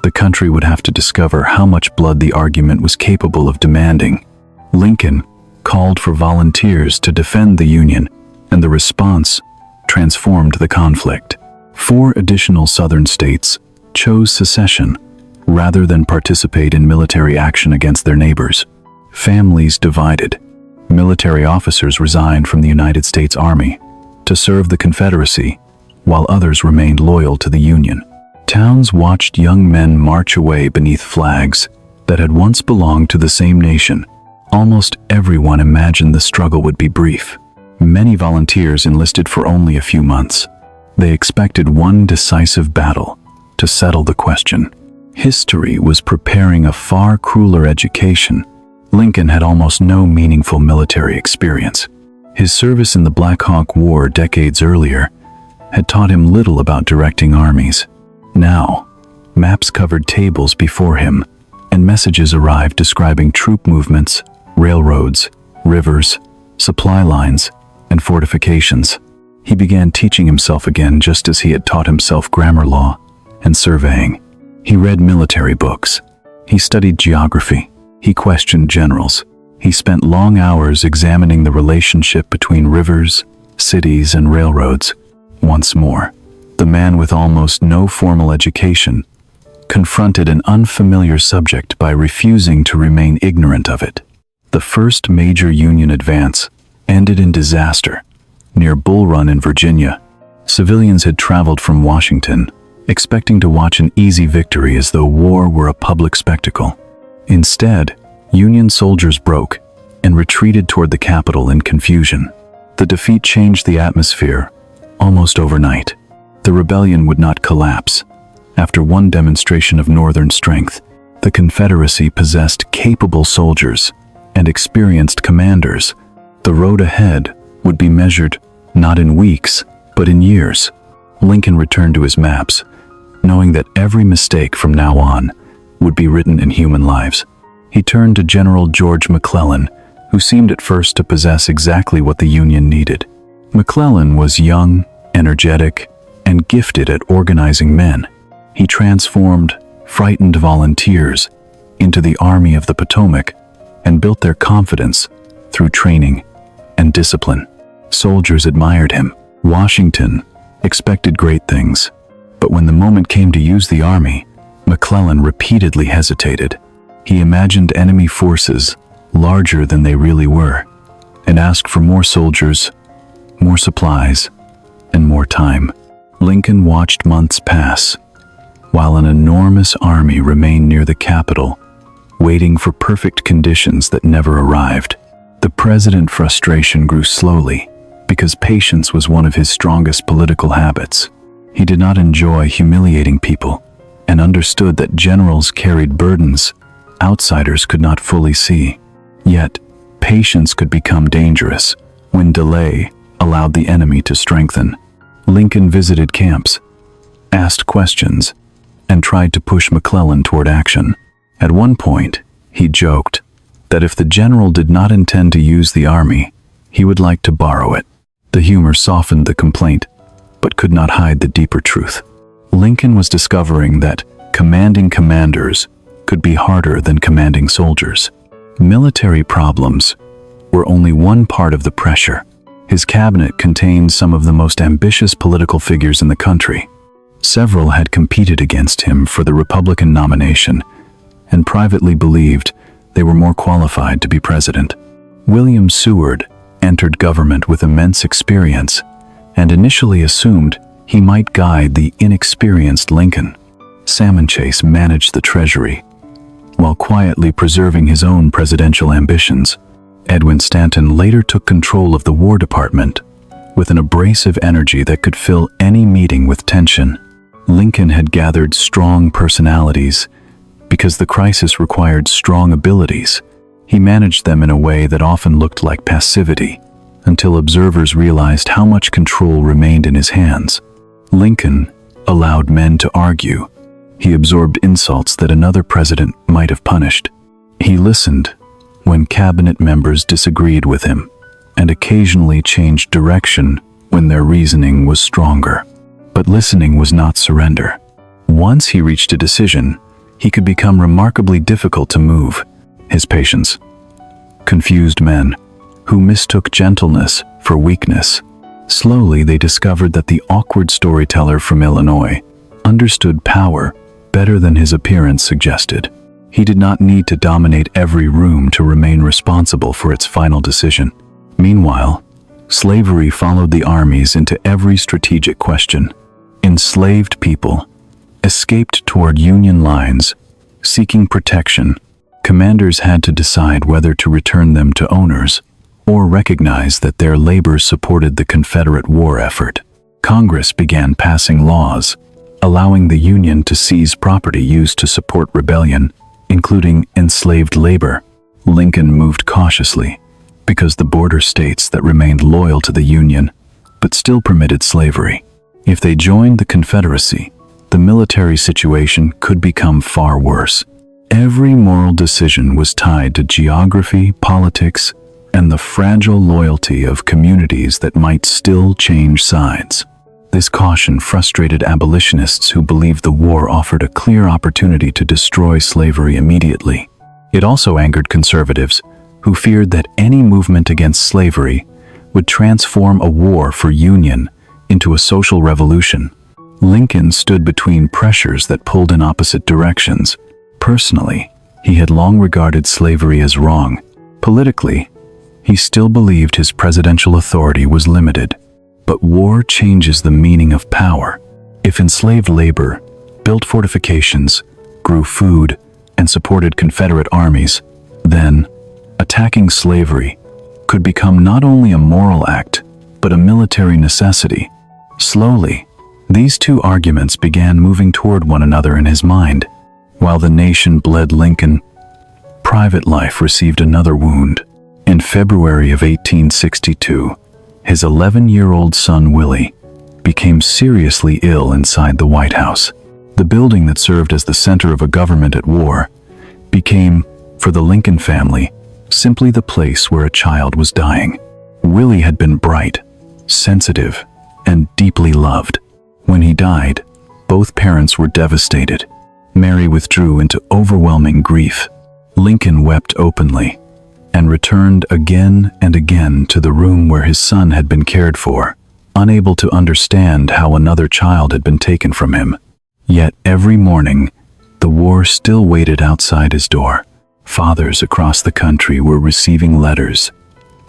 the country would have to discover how much blood the argument was capable of demanding. Lincoln called for volunteers to defend the Union, and the response transformed the conflict. 4 additional Southern states chose secession rather than participate in military action against their neighbors. Families divided. Military officers resigned from the United States Army to serve the Confederacy, while others remained loyal to the Union. Towns watched young men march away beneath flags that had once belonged to the same nation. Almost everyone imagined the struggle would be brief. Many volunteers enlisted for only a few months. They expected one decisive battle to settle the question. History was preparing a far crueler education. Lincoln had almost no meaningful military experience. His service in the Black Hawk War decades earlier had taught him little about directing armies. Now, maps covered tables before him, and messages arrived describing troop movements, railroads, rivers, supply lines, and fortifications. He began teaching himself again just as he had taught himself grammar law and surveying. He read military books. He studied geography. He questioned generals. He spent long hours examining the relationship between rivers, cities, and railroads. Once more, the man with almost no formal education confronted an unfamiliar subject by refusing to remain ignorant of it. The first major Union advance ended in disaster near Bull Run in Virginia. Civilians had traveled from Washington, expecting to watch an easy victory as though war were a public spectacle. Instead, Union soldiers broke and retreated toward the capital in confusion. The defeat changed the atmosphere almost overnight. The rebellion would not collapse. After one demonstration of Northern strength, the Confederacy possessed capable soldiers and experienced commanders. The road ahead would be measured not in weeks, but in years. Lincoln returned to his maps, knowing that every mistake from now on would be written in human lives. He turned to General George McClellan, who seemed at first to possess exactly what the Union needed. McClellan was young, energetic, and gifted at organizing men. He transformed frightened volunteers into the Army of the Potomac and built their confidence through training and discipline. Soldiers admired him. Washington expected great things. But when the moment came to use the army, McClellan repeatedly hesitated. He imagined enemy forces larger than they really were, and asked for more soldiers, more supplies, and more time. Lincoln watched months pass, while an enormous army remained near the capital, waiting for perfect conditions that never arrived. The president's frustration grew slowly, because patience was one of his strongest political habits. He did not enjoy humiliating people, and understood that generals carried burdens outsiders could not fully see. Yet, patience could become dangerous when delay allowed the enemy to strengthen. Lincoln visited camps, asked questions, and tried to push McClellan toward action. At one point, he joked that if the general did not intend to use the army, he would like to borrow it. The humor softened the complaint, but could not hide the deeper truth. Lincoln was discovering that commanding commanders could be harder than commanding soldiers. Military problems were only one part of the pressure. His cabinet contained some of the most ambitious political figures in the country. Several had competed against him for the Republican nomination, and privately believed they were more qualified to be president. William Seward entered government with immense experience, and initially assumed he might guide the inexperienced Lincoln. Salmon Chase managed the Treasury, while quietly preserving his own presidential ambitions. Edwin Stanton later took control of the War Department, with an abrasive energy that could fill any meeting with tension. Lincoln had gathered strong personalities because the crisis required strong abilities. He managed them in a way that often looked like passivity, until observers realized how much control remained in his hands. Lincoln allowed men to argue. He absorbed insults that another president might have punished. He listened when cabinet members disagreed with him, and occasionally changed direction when their reasoning was stronger. But listening was not surrender. Once he reached a decision, he could become remarkably difficult to move. His patience confused men who mistook gentleness for weakness. Slowly, they discovered that the awkward storyteller from Illinois understood power better than his appearance suggested. He did not need to dominate every room to remain responsible for its final decision. Meanwhile, slavery followed the armies into every strategic question. Enslaved people escaped toward Union lines, seeking protection. Commanders had to decide whether to return them to owners or recognize that their labor supported the Confederate war effort. Congress began passing laws, allowing the Union to seize property used to support rebellion, including enslaved labor. Lincoln moved cautiously, because the border states that remained loyal to the Union, but still permitted slavery. If they joined the Confederacy, the military situation could become far worse. Every moral decision was tied to geography, politics, and the fragile loyalty of communities that might still change sides. This caution frustrated abolitionists who believed the war offered a clear opportunity to destroy slavery immediately. It also angered conservatives, who feared that any movement against slavery would transform a war for union into a social revolution. Lincoln stood between pressures that pulled in opposite directions. Personally, he had long regarded slavery as wrong. Politically, he still believed his presidential authority was limited. But war changes the meaning of power. If enslaved labor built fortifications, grew food, and supported Confederate armies, then attacking slavery could become not only a moral act, but a military necessity. Slowly, these two arguments began moving toward one another in his mind. While the nation bled Lincoln, private life received another wound. In February of 1862, his 11-year-old son Willie became seriously ill inside the White House. The building that served as the center of a government at war became, for the Lincoln family, simply the place where a child was dying. Willie had been bright, sensitive, and deeply loved. When he died, both parents were devastated. Mary withdrew into overwhelming grief. Lincoln wept openly, and returned again and again to the room where his son had been cared for, unable to understand how another child had been taken from him. Yet every morning, the war still waited outside his door. Fathers across the country were receiving letters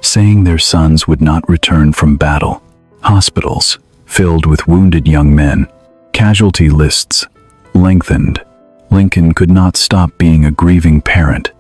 saying their sons would not return from battle. Hospitals filled with wounded young men. Casualty lists lengthened. Lincoln could not stop being a grieving parent,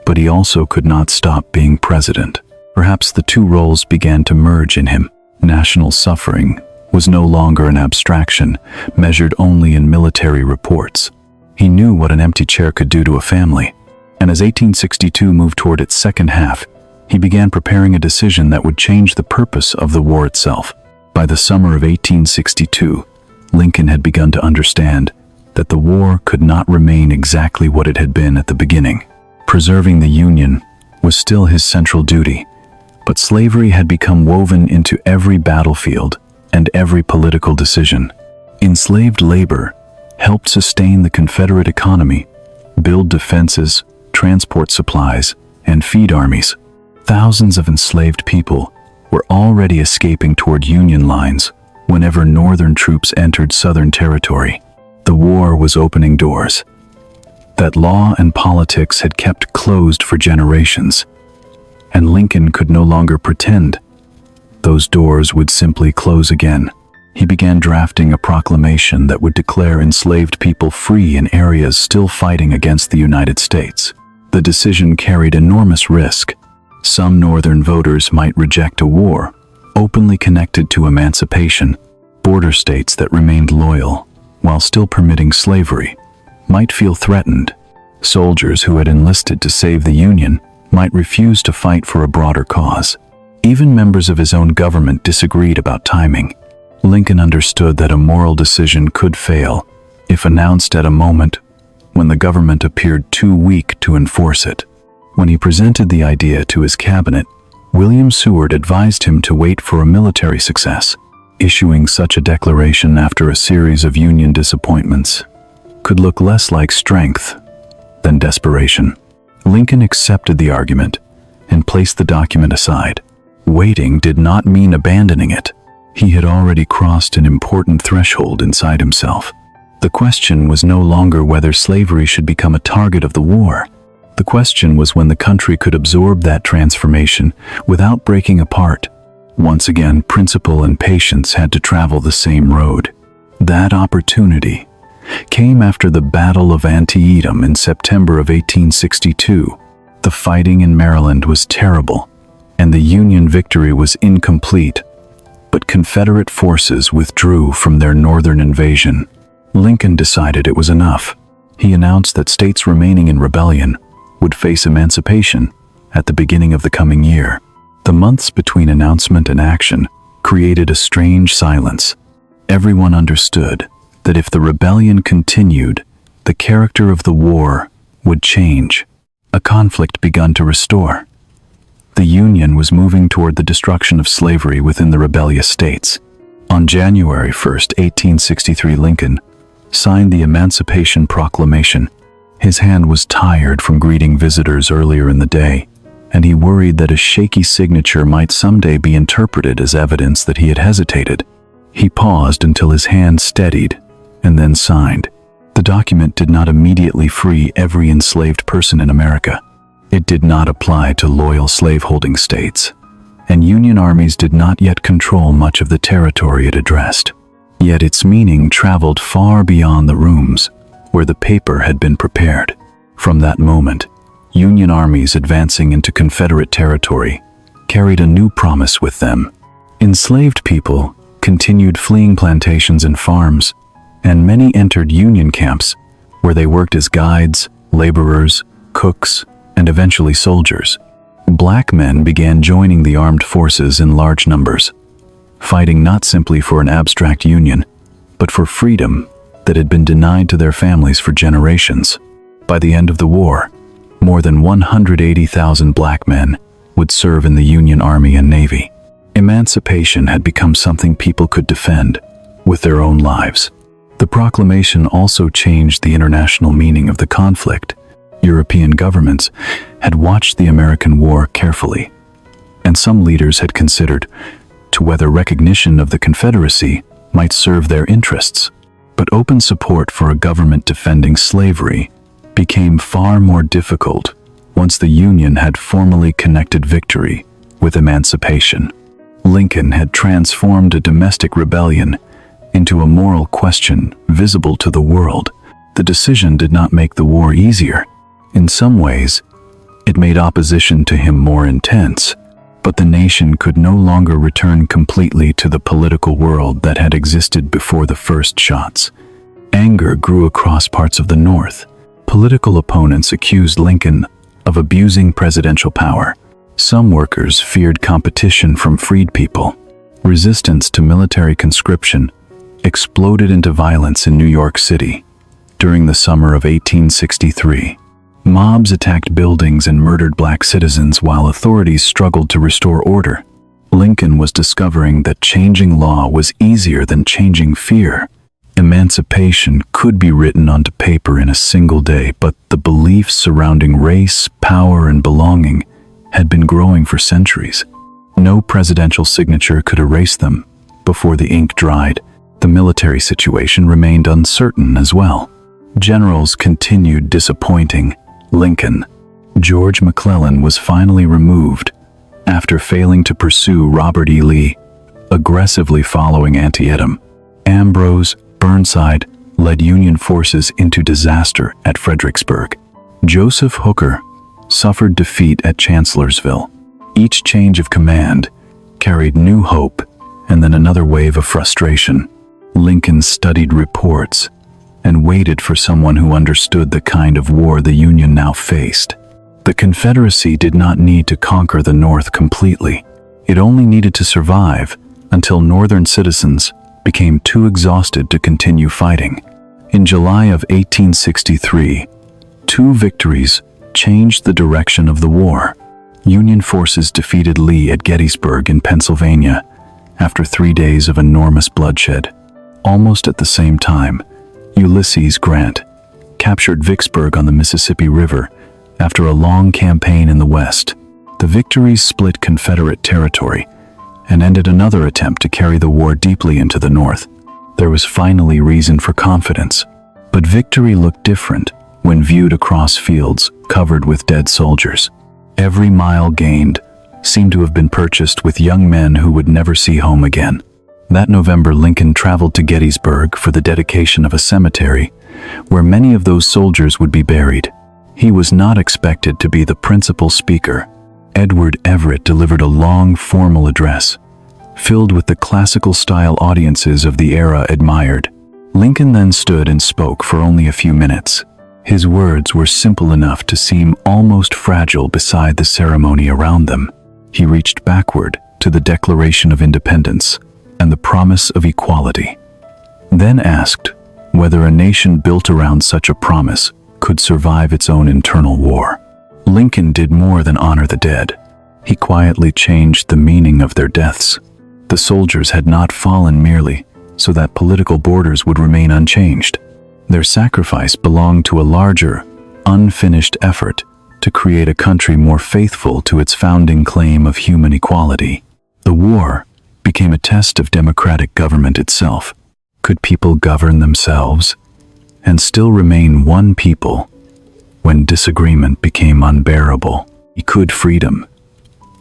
but he also could not stop being president. Perhaps the two roles began to merge in him. National suffering was no longer an abstraction, measured only in military reports. He knew what an empty chair could do to a family, and as 1862 moved toward its second half, he began preparing a decision that would change the purpose of the war itself. By the summer of 1862, Lincoln had begun to understand that the war could not remain exactly what it had been at the beginning. Preserving the Union was still his central duty, but slavery had become woven into every battlefield and every political decision. Enslaved labor helped sustain the Confederate economy, build defenses, transport supplies, and feed armies. Thousands of enslaved people were already escaping toward Union lines whenever Northern troops entered Southern territory. The war was opening doors that law and politics had kept closed for generations, and Lincoln could no longer pretend those doors would simply close again. He began drafting a proclamation that would declare enslaved people free in areas still fighting against the United States. The decision carried enormous risk. Some Northern voters might reject a war openly connected to emancipation. Border states that remained loyal while still permitting slavery might feel threatened. Soldiers who had enlisted to save the Union might refuse to fight for a broader cause. Even members of his own government disagreed about timing. Lincoln understood that a moral decision could fail if announced at a moment when the government appeared too weak to enforce it. When he presented the idea to his cabinet, William Seward advised him to wait for a military success. Issuing such a declaration after a series of Union disappointments could look less like strength than desperation. Lincoln accepted the argument and placed the document aside. Waiting did not mean abandoning it. He had already crossed an important threshold inside himself. The question was no longer whether slavery should become a target of the war. The question was when the country could absorb that transformation without breaking apart. Once again, principle and patience had to travel the same road. That opportunity came after the Battle of Antietam in September of 1862. The fighting in Maryland was terrible, and the Union victory was incomplete, but Confederate forces withdrew from their northern invasion. Lincoln decided it was enough. He announced that states remaining in rebellion would face emancipation at the beginning of the coming year. The months between announcement and action created a strange silence. Everyone understood that if the rebellion continued, the character of the war would change. A conflict begun to restore. The Union was moving toward the destruction of slavery within the rebellious states. On January 1st, 1863, Lincoln signed the Emancipation Proclamation. His hand was tired from greeting visitors earlier in the day, and he worried that a shaky signature might someday be interpreted as evidence that he had hesitated. He paused until his hand steadied, and then signed. The document did not immediately free every enslaved person in America. It did not apply to loyal slaveholding states, and Union armies did not yet control much of the territory it addressed. Yet its meaning traveled far beyond the rooms where the paper had been prepared. From that moment, Union armies advancing into Confederate territory carried a new promise with them. Enslaved people continued fleeing plantations and farms, and many entered Union camps where they worked as guides, laborers, cooks, and eventually soldiers. Black men began joining the armed forces in large numbers, fighting not simply for an abstract union, but for freedom that had been denied to their families for generations. By the end of the war, more than 180,000 black men would serve in the Union Army and Navy. Emancipation had become something people could defend with their own lives. The proclamation also changed the international meaning of the conflict. European governments had watched the American war carefully, and some leaders had considered to whether recognition of the Confederacy might serve their interests. But open support for a government defending slavery became far more difficult once the Union had formally connected victory with emancipation. Lincoln had transformed a domestic rebellion into a moral question visible to the world. The decision did not make the war easier. In some ways, it made opposition to him more intense, but the nation could no longer return completely to the political world that had existed before the first shots. Anger grew across parts of the North. Political opponents accused Lincoln of abusing presidential power. Some workers feared competition from freed people. Resistance to military conscription exploded into violence in New York City. During the summer of 1863, mobs attacked buildings and murdered black citizens while authorities struggled to restore order. Lincoln was discovering that changing law was easier than changing fear. Emancipation could be written onto paper in a single day, but the beliefs surrounding race, power, and belonging had been growing for centuries. No presidential signature could erase them. Before the ink dried, the military situation remained uncertain as well. Generals continued disappointing Lincoln. George McClellan was finally removed after failing to pursue Robert E. Lee, aggressively following Antietam. Ambrose Burnside led Union forces into disaster at Fredericksburg. Joseph Hooker suffered defeat at Chancellorsville. Each change of command carried new hope and then another wave of frustration. Lincoln studied reports and waited for someone who understood the kind of war the Union now faced. The Confederacy did not need to conquer the North completely. It only needed to survive until Northern citizens became too exhausted to continue fighting. In July of 1863, two victories changed the direction of the war. Union forces defeated Lee at Gettysburg in Pennsylvania after 3 days of enormous bloodshed. Almost at the same time, Ulysses Grant captured Vicksburg on the Mississippi River after a long campaign in the West. The victories split Confederate territory and ended another attempt to carry the war deeply into the North. There was finally reason for confidence, but victory looked different when viewed across fields covered with dead soldiers. Every mile gained seemed to have been purchased with young men who would never see home again. That November, Lincoln traveled to Gettysburg for the dedication of a cemetery where many of those soldiers would be buried. He was not expected to be the principal speaker. Edward Everett delivered a long, formal address, filled with the classical-style audiences of the era admired. Lincoln then stood and spoke for only a few minutes. His words were simple enough to seem almost fragile beside the ceremony around them. He reached backward to the Declaration of Independence and the promise of equality, then asked whether a nation built around such a promise could survive its own internal war. Lincoln did more than honor the dead. He quietly changed the meaning of their deaths. The soldiers had not fallen merely so that political borders would remain unchanged. Their sacrifice belonged to a larger, unfinished effort to create a country more faithful to its founding claim of human equality. The war became a test of democratic government itself. Could people govern themselves and still remain one people when disagreement became unbearable? Could freedom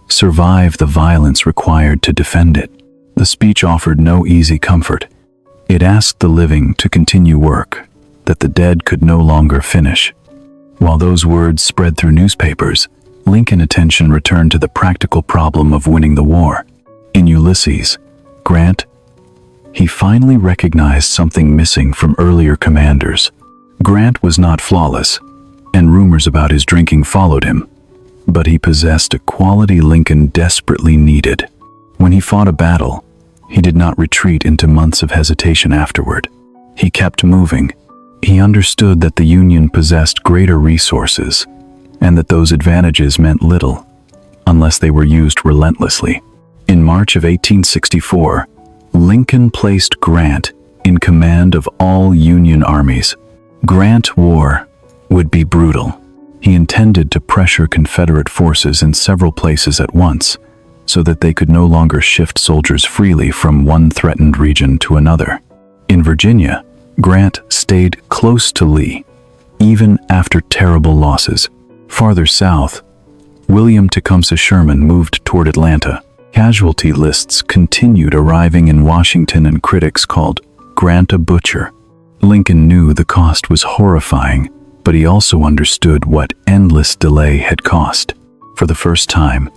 survive the violence required to defend it? The speech offered no easy comfort. It asked the living to continue work that the dead could no longer finish. While those words spread through newspapers, Lincoln's attention returned to the practical problem of winning the war. In Ulysses Grant, he finally recognized something missing from earlier commanders. Grant was not flawless, and rumors about his drinking followed him, but he possessed a quality Lincoln desperately needed. When he fought a battle, he did not retreat into months of hesitation afterward. He kept moving. He understood that the Union possessed greater resources, and that those advantages meant little unless they were used relentlessly. In March of 1864, Lincoln placed Grant in command of all Union armies. Grant's war would be brutal. He intended to pressure Confederate forces in several places at once, so that they could no longer shift soldiers freely from one threatened region to another. In Virginia, Grant stayed close to Lee, even after terrible losses. Farther south, William Tecumseh Sherman moved toward Atlanta. Casualty lists continued arriving in Washington, and critics called Grant a butcher. Lincoln knew the cost was horrifying, but he also understood what endless delay had cost. For the first time,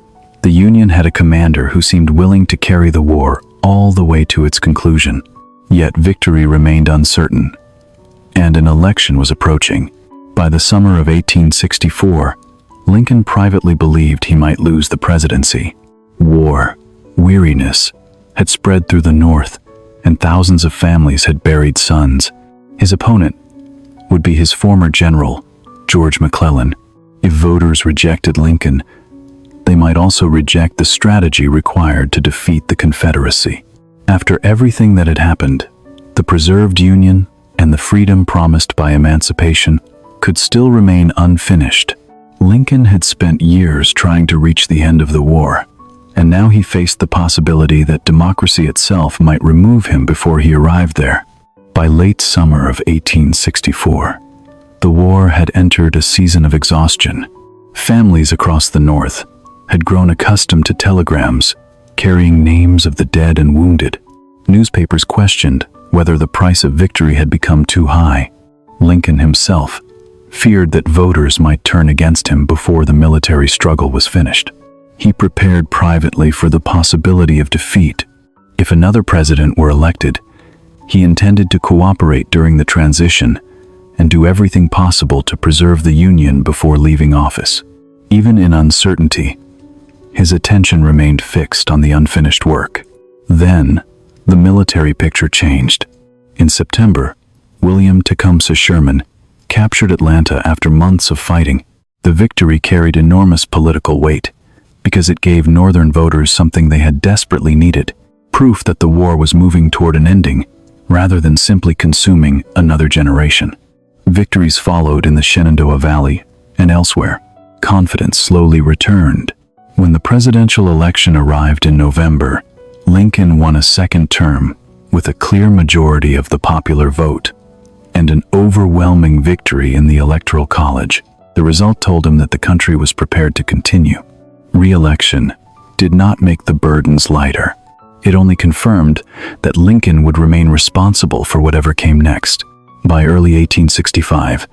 the Union had a commander who seemed willing to carry the war all the way to its conclusion. Yet victory remained uncertain, and an election was approaching. By the summer of 1864, Lincoln privately believed he might lose the presidency. War, weariness, had spread through the North, and thousands of families had buried sons. His opponent would be his former general, George McClellan. If voters rejected Lincoln, they might also reject the strategy required to defeat the Confederacy. After everything that had happened, the preserved Union and the freedom promised by emancipation could still remain unfinished. Lincoln had spent years trying to reach the end of the war, and now he faced the possibility that democracy itself might remove him before he arrived there. By late summer of 1864, the war had entered a season of exhaustion. Families across the North had grown accustomed to telegrams carrying names of the dead and wounded. Newspapers questioned whether the price of victory had become too high. Lincoln himself feared that voters might turn against him before the military struggle was finished. He prepared privately for the possibility of defeat. If another president were elected, he intended to cooperate during the transition and do everything possible to preserve the Union before leaving office. Even in uncertainty, his attention remained fixed on the unfinished work. Then, the military picture changed. In September, William Tecumseh Sherman captured Atlanta after months of fighting. The victory carried enormous political weight because it gave Northern voters something they had desperately needed: proof that the war was moving toward an ending, rather than simply consuming another generation. Victories followed in the Shenandoah Valley and elsewhere. Confidence slowly returned. When the presidential election arrived in November, Lincoln won a second term with a clear majority of the popular vote and an overwhelming victory in the Electoral College. The result told him that the country was prepared to continue. Re-election did not make the burdens lighter. It only confirmed that Lincoln would remain responsible for whatever came next. By early 1865,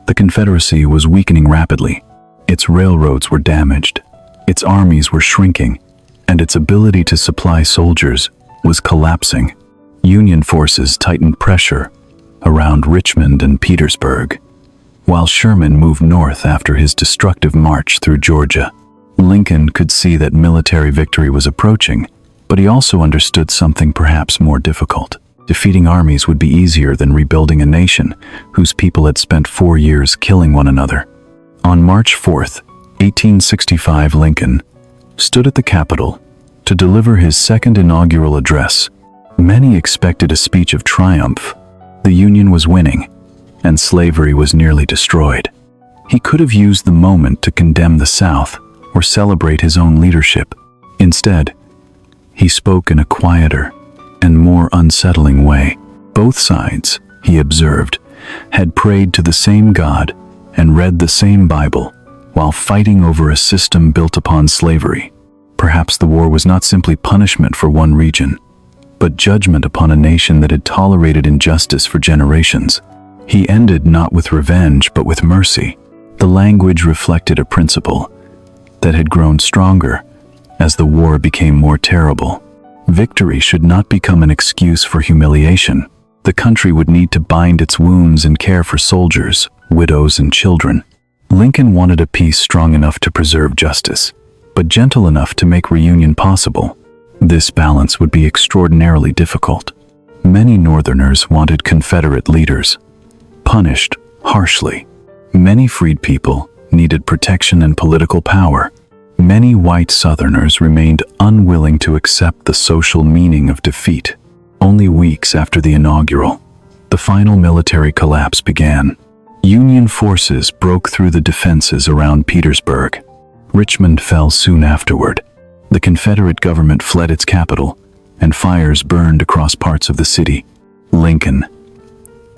the Confederacy was weakening rapidly. Its railroads were damaged, its armies were shrinking, and its ability to supply soldiers was collapsing. Union forces tightened pressure around Richmond and Petersburg, while Sherman moved north after his destructive march through Georgia. Lincoln could see that military victory was approaching, but he also understood something perhaps more difficult. Defeating armies would be easier than rebuilding a nation whose people had spent 4 years killing one another. On March 4th, 1865, Lincoln stood at the Capitol to deliver his second inaugural address. Many expected a speech of triumph. The Union was winning, and slavery was nearly destroyed. He could have used the moment to condemn the South or celebrate his own leadership. Instead, he spoke in a quieter and more unsettling way. Both sides, he observed, had prayed to the same God and read the same Bible while fighting over a system built upon slavery. Perhaps the war was not simply punishment for one region, but judgment upon a nation that had tolerated injustice for generations. He ended not with revenge, but with mercy. The language reflected a principle that had grown stronger as the war became more terrible. Victory should not become an excuse for humiliation. The country would need to bind its wounds and care for soldiers, widows, and children. Lincoln wanted a peace strong enough to preserve justice, but gentle enough to make reunion possible. This balance would be extraordinarily difficult. Many Northerners wanted Confederate leaders punished harshly. Many freed people needed protection and political power. Many white Southerners remained unwilling to accept the social meaning of defeat. Only weeks after the inaugural, the final military collapse began. Union forces broke through the defenses around Petersburg. Richmond fell soon afterward. The Confederate government fled its capital, and fires burned across parts of the city. Lincoln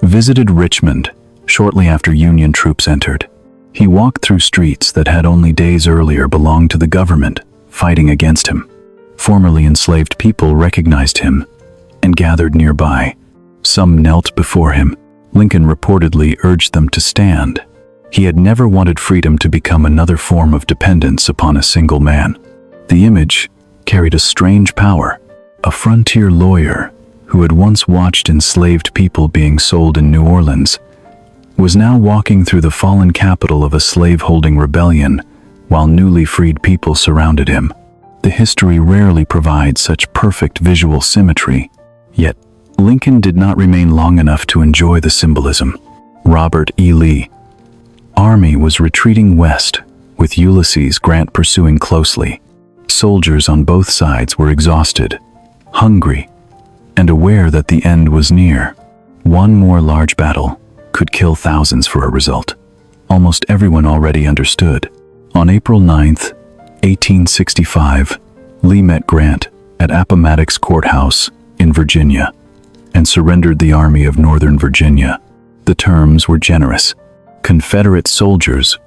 visited Richmond shortly after Union troops entered. He walked through streets that had only days earlier belonged to the government, fighting against him. Formerly enslaved people recognized him and gathered nearby. Some knelt before him. Lincoln reportedly urged them to stand. He had never wanted freedom to become another form of dependence upon a single man. The image carried a strange power. A frontier lawyer who had once watched enslaved people being sold in New Orleans was now walking through the fallen capital of a slave-holding rebellion while newly freed people surrounded him. The history rarely provides such perfect visual symmetry, yet Lincoln did not remain long enough to enjoy the symbolism. Robert E. Lee. Army was retreating west, with Ulysses Grant pursuing closely. Soldiers on both sides were exhausted, hungry, and aware that the end was near. One more large battle could kill thousands for a result. Almost everyone already understood. On April 9, 1865, Lee met Grant at Appomattox Courthouse in Virginia and surrendered the Army of Northern Virginia. The terms were generous. Confederate soldiers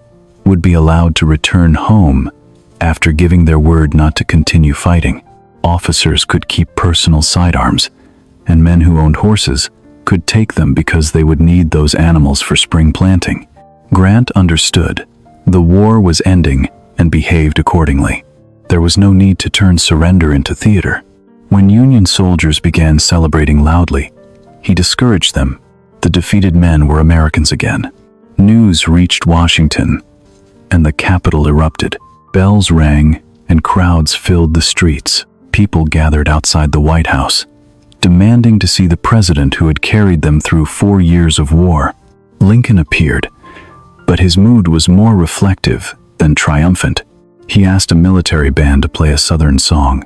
would be allowed to return home after giving their word not to continue fighting. Officers could keep personal sidearms, and men who owned horses could take them because they would need those animals for spring planting. Grant understood. The war was ending and behaved accordingly. There was no need to turn surrender into theater. When Union soldiers began celebrating loudly, he discouraged them. The defeated men were Americans again. News reached Washington, and the Capitol erupted. Bells rang, and crowds filled the streets. People gathered outside the White House, demanding to see the president who had carried them through 4 years of war. Lincoln appeared, but his mood was more reflective than triumphant. He asked a military band to play a Southern song.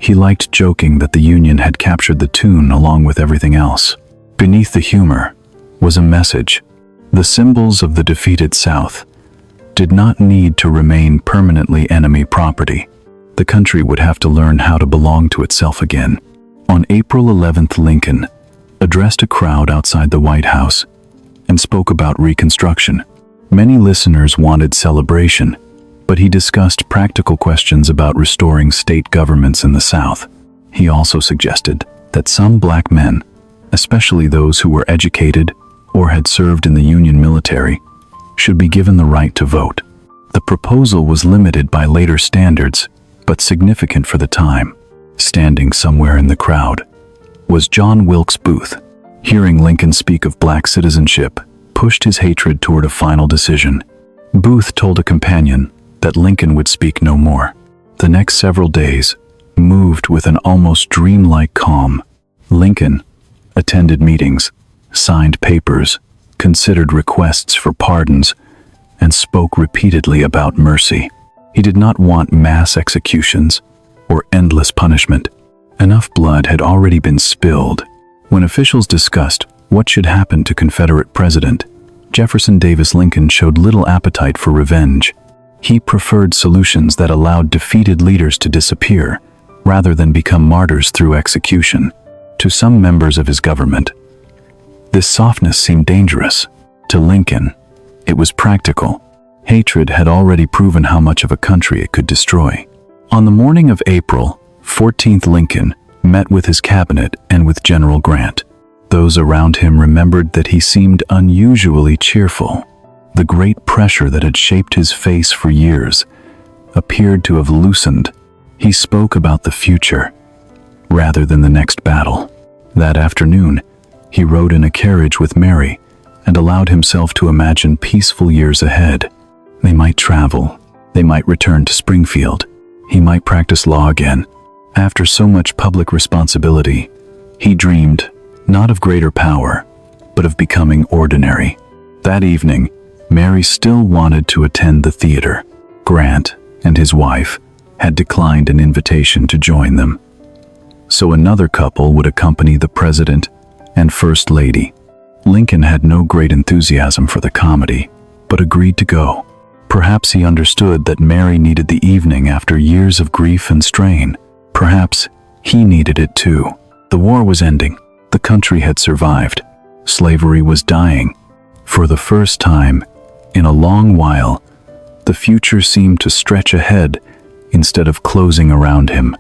He liked joking that the Union had captured the tune along with everything else. Beneath the humor was a message. The symbols of the defeated South did not need to remain permanently enemy property. The country would have to learn how to belong to itself again. On April 11th, Lincoln addressed a crowd outside the White House and spoke about Reconstruction. Many listeners wanted celebration, but he discussed practical questions about restoring state governments in the South. He also suggested that some black men, especially those who were educated or had served in the Union military, should be given the right to vote. The proposal was limited by later standards, but significant for the time. Standing somewhere in the crowd was John Wilkes Booth. Hearing Lincoln speak of black citizenship pushed his hatred toward a final decision. Booth told a companion that Lincoln would speak no more. The next several days moved with an almost dreamlike calm. Lincoln attended meetings, signed papers, considered requests for pardons, and spoke repeatedly about mercy. He did not want mass executions or endless punishment. Enough blood had already been spilled. When officials discussed what should happen to Confederate President Jefferson Davis Lincoln showed little appetite for revenge. He preferred solutions that allowed defeated leaders to disappear, rather than become martyrs through execution. To some members of his government, this softness seemed dangerous. To Lincoln, it was practical. Hatred had already proven how much of a country it could destroy. On the morning of April 14th, Lincoln met with his cabinet and with General Grant. Those around him remembered that he seemed unusually cheerful. The great pressure that had shaped his face for years appeared to have loosened. He spoke about the future, rather than the next battle. That afternoon, he rode in a carriage with Mary and allowed himself to imagine peaceful years ahead. They might travel. They might return to Springfield. He might practice law again. After so much public responsibility, he dreamed not of greater power, but of becoming ordinary. That evening, Mary still wanted to attend the theater. Grant and his wife had declined an invitation to join them, so another couple would accompany the President and First Lady. Lincoln had no great enthusiasm for the comedy, but agreed to go. Perhaps he understood that Mary needed the evening after years of grief and strain. Perhaps he needed it too. The war was ending. The country had survived. Slavery was dying. For the first time in a long while, the future seemed to stretch ahead instead of closing around him.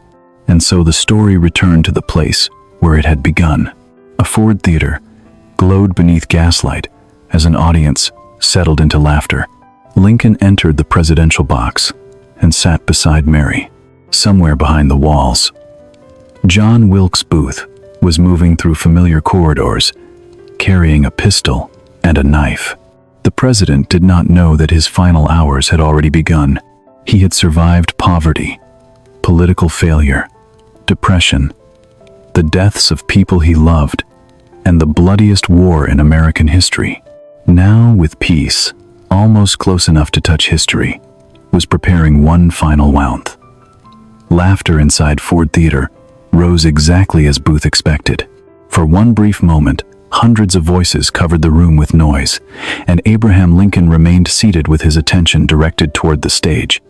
And so the story returned to the place where it had begun. A Ford theater glowed beneath gaslight as an audience settled into laughter. Lincoln entered the presidential box and sat beside Mary. Somewhere behind the walls, John Wilkes Booth was moving through familiar corridors, carrying a pistol and a knife. The president did not know that his final hours had already begun. He had survived poverty, political failure, depression, the deaths of people he loved, and the bloodiest war in American history. Now, with peace, almost close enough to touch history, was preparing one final round. Laughter inside Ford Theater rose exactly as Booth expected. For one brief moment, hundreds of voices covered the room with noise, and Abraham Lincoln remained seated with his attention directed toward the stage.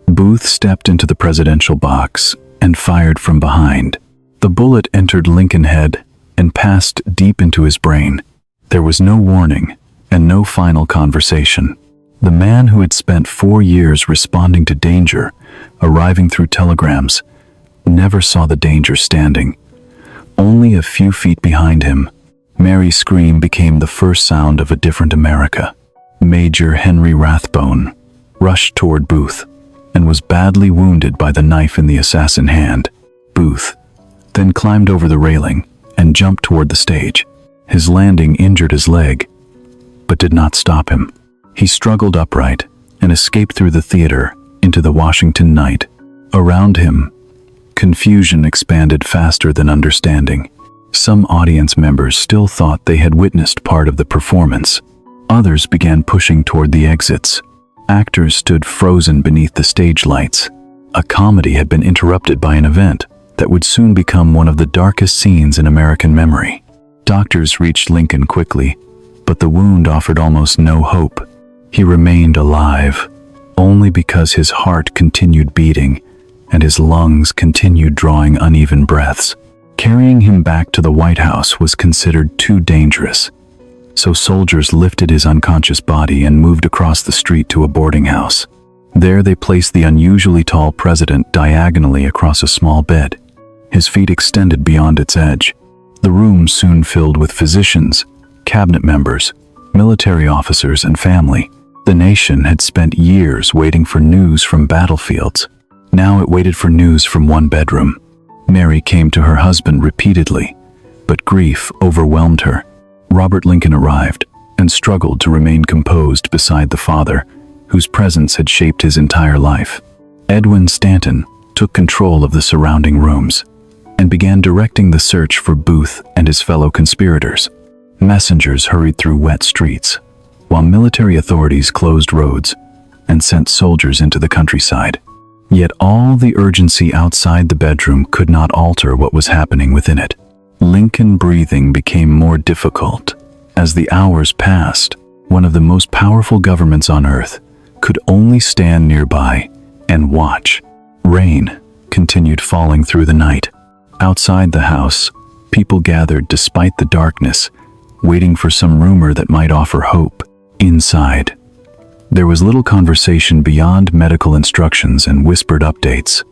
Booth stepped into the presidential box and fired from behind. The bullet entered Lincoln's head and passed deep into his brain. There was no warning and no final conversation. The man who had spent 4 years responding to danger, arriving through telegrams, never saw the danger standing. Only a few feet behind him, Mary's scream became the first sound of a different America. Major Henry Rathbone rushed toward Booth and was badly wounded by the knife in the assassin hand. Booth then climbed over the railing and jumped toward the stage. His landing injured his leg, but did not stop him. He struggled upright and escaped through the theater into the Washington night. Around him, confusion expanded faster than understanding. Some audience members still thought they had witnessed part of the performance. Others began pushing toward the exits. Actors stood frozen beneath the stage lights. A comedy had been interrupted by an event that would soon become one of the darkest scenes in American memory. Doctors reached Lincoln quickly, but the wound offered almost no hope. He remained alive only because his heart continued beating and his lungs continued drawing uneven breaths. Carrying him back to the White House was considered too dangerous, so soldiers lifted his unconscious body and moved across the street to a boarding house. There they placed the unusually tall president diagonally across a small bed, his feet extended beyond its edge. The room soon filled with physicians, cabinet members, military officers, and family. The nation had spent years waiting for news from battlefields. Now it waited for news from one bedroom. Mary came to her husband repeatedly, but grief overwhelmed her. Robert Lincoln arrived and struggled to remain composed beside the father, whose presence had shaped his entire life. Edwin Stanton took control of the surrounding rooms and began directing the search for Booth and his fellow conspirators. Messengers hurried through wet streets, while military authorities closed roads and sent soldiers into the countryside. Yet all the urgency outside the bedroom could not alter what was happening within it. Lincoln breathing became more difficult. As the hours passed, one of the most powerful governments on earth could only stand nearby and watch. Rain continued falling through the night. Outside the house, people gathered despite the darkness, waiting for some rumor that might offer hope. Inside, there was little conversation beyond medical instructions and whispered updates.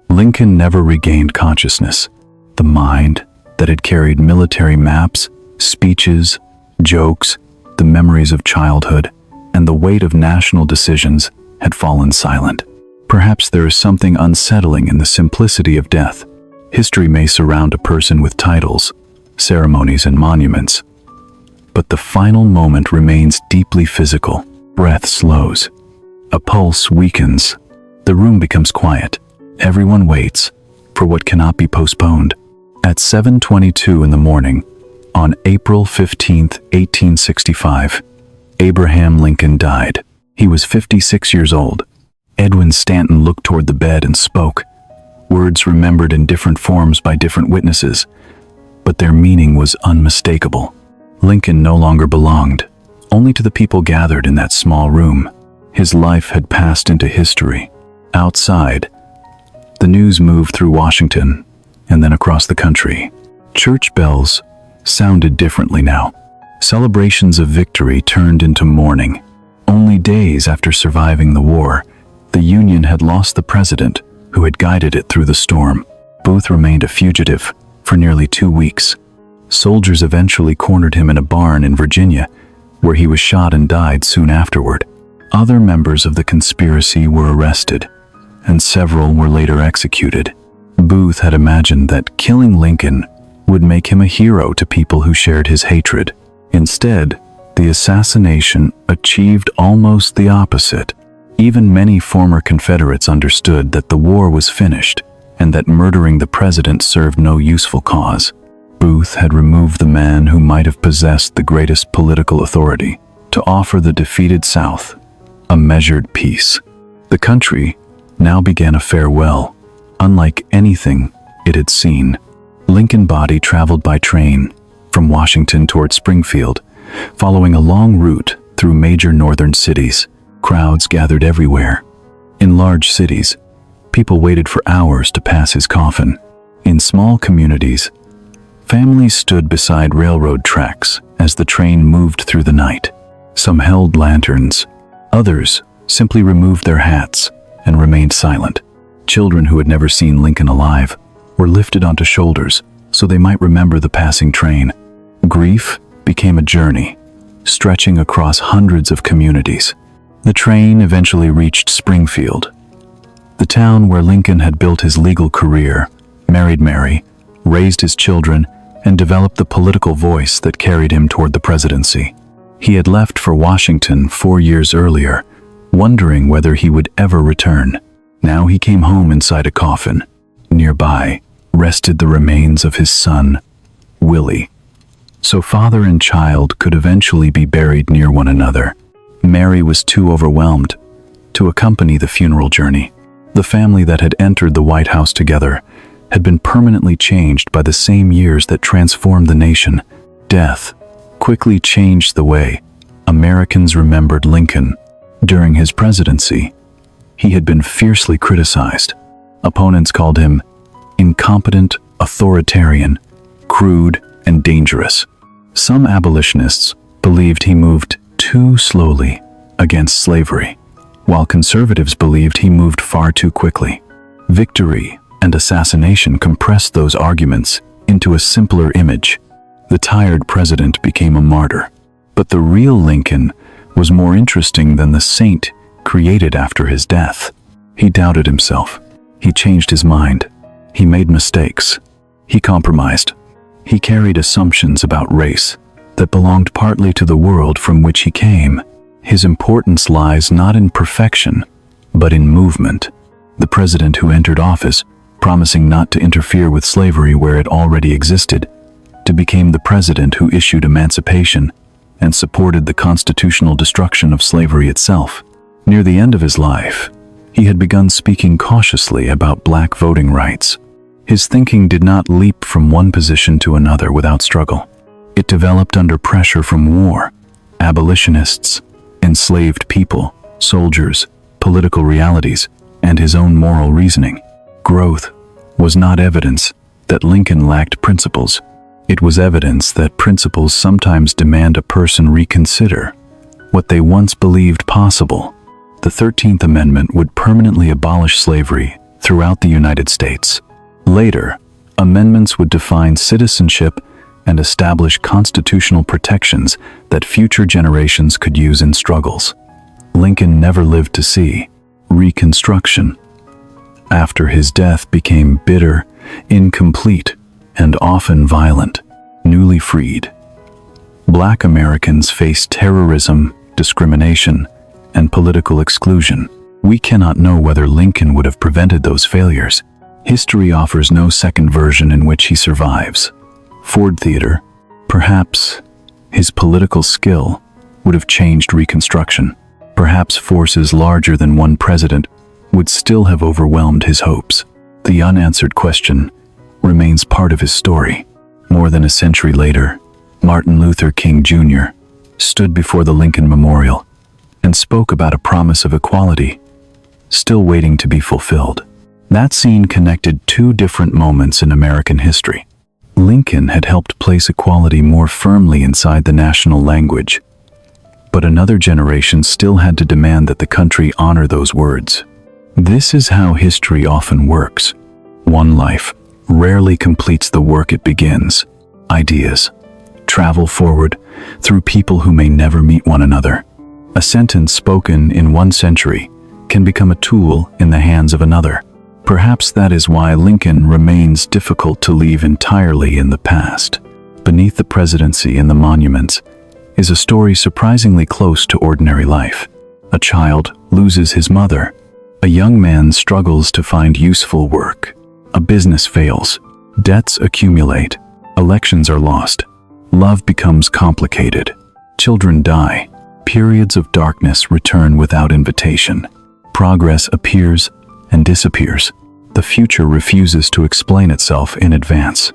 Lincoln never regained consciousness. The mind that had carried military maps, speeches, jokes, the memories of childhood, and the weight of national decisions had fallen silent. Perhaps there is something unsettling in the simplicity of death. History may surround a person with titles, ceremonies, and monuments, but the final moment remains deeply physical. Breath slows. A pulse weakens. The room becomes quiet. Everyone waits for what cannot be postponed. At 7:22 in the morning, on April 15, 1865, Abraham Lincoln died. He was 56 years old. Edwin Stanton looked toward the bed and spoke, words remembered in different forms by different witnesses, but their meaning was unmistakable. Lincoln no longer belonged, only to the people gathered in that small room. His life had passed into history. Outside, the news moved through Washington and then across the country. Church bells sounded differently now. Celebrations of victory turned into mourning. Only days after surviving the war, the Union had lost the president who had guided it through the storm. Booth remained a fugitive for nearly 2 weeks. Soldiers eventually cornered him in a barn in Virginia, where he was shot and died soon afterward. Other members of the conspiracy were arrested, and several were later executed. Booth had imagined that killing Lincoln would make him a hero to people who shared his hatred. Instead, the assassination achieved almost the opposite. Even many former Confederates understood that the war was finished and that murdering the president served no useful cause. Booth had removed the man who might have possessed the greatest political authority to offer the defeated South a measured peace. The country now began a farewell, unlike anything it had seen. Lincoln's body traveled by train from Washington toward Springfield, following a long route through major northern cities. Crowds gathered everywhere. In large cities, people waited for hours to pass his coffin. In small communities, families stood beside railroad tracks as the train moved through the night. Some held lanterns, others simply removed their hats and remained silent. Children who had never seen Lincoln alive were lifted onto shoulders so they might remember the passing train. Grief became a journey, stretching across hundreds of communities. The train eventually reached Springfield, the town where Lincoln had built his legal career, married Mary, raised his children, and developed the political voice that carried him toward the presidency. He had left for Washington 4 years earlier, wondering whether he would ever return. Now he came home inside a coffin. Nearby rested the remains of his son, Willie. So father and child could eventually be buried near one another. Mary was too overwhelmed to accompany the funeral journey. The family that had entered the White House together had been permanently changed by the same years that transformed the nation. Death quickly changed the way Americans remembered Lincoln. During his presidency, he had been fiercely criticized. Opponents called him incompetent, authoritarian, crude, and dangerous. Some abolitionists believed he moved too slowly against slavery, while conservatives believed he moved far too quickly. Victory and assassination compressed those arguments into a simpler image. The tired president became a martyr, but the real Lincoln was more interesting than the saint created after his death. He doubted himself. He changed his mind. He made mistakes. He compromised. He carried assumptions about race that belonged partly to the world from which he came. His importance lies not in perfection, but in movement. The president who entered office, promising not to interfere with slavery where it already existed, became the president who issued emancipation and supported the constitutional destruction of slavery itself. Near the end of his life, he had begun speaking cautiously about black voting rights. His thinking did not leap from one position to another without struggle. It developed under pressure from war, abolitionists, enslaved people, soldiers, political realities, and his own moral reasoning. Growth was not evidence that Lincoln lacked principles. It was evidence that principles sometimes demand a person reconsider what they once believed possible. The 13th Amendment would permanently abolish slavery throughout the United States. Later, amendments would define citizenship and establish constitutional protections that future generations could use in struggles. Lincoln never lived to see Reconstruction. After his death became bitter, incomplete, and often violent. Newly freed, Black Americans faced terrorism, discrimination, and political exclusion. We cannot know whether Lincoln would have prevented those failures. History offers no second version in which he survives. Ford Theater, perhaps his political skill would have changed Reconstruction. Perhaps forces larger than one president would still have overwhelmed his hopes. The unanswered question remains part of his story. More than a century later, Martin Luther King Jr., stood before the Lincoln Memorial and spoke about a promise of equality, still waiting to be fulfilled. That scene connected two different moments in American history. Lincoln had helped place equality more firmly inside the national language, but another generation still had to demand that the country honor those words. This is how history often works. One life rarely completes the work it begins. Ideas travel forward through people who may never meet one another. A sentence spoken in one century can become a tool in the hands of another. Perhaps that is why Lincoln remains difficult to leave entirely in the past. Beneath the presidency and the monuments is a story surprisingly close to ordinary life. A child loses his mother. A young man struggles to find useful work. A business fails. Debts accumulate. Elections are lost. Love becomes complicated. Children die. Periods of darkness return without invitation. Progress appears and disappears. The future refuses to explain itself in advance.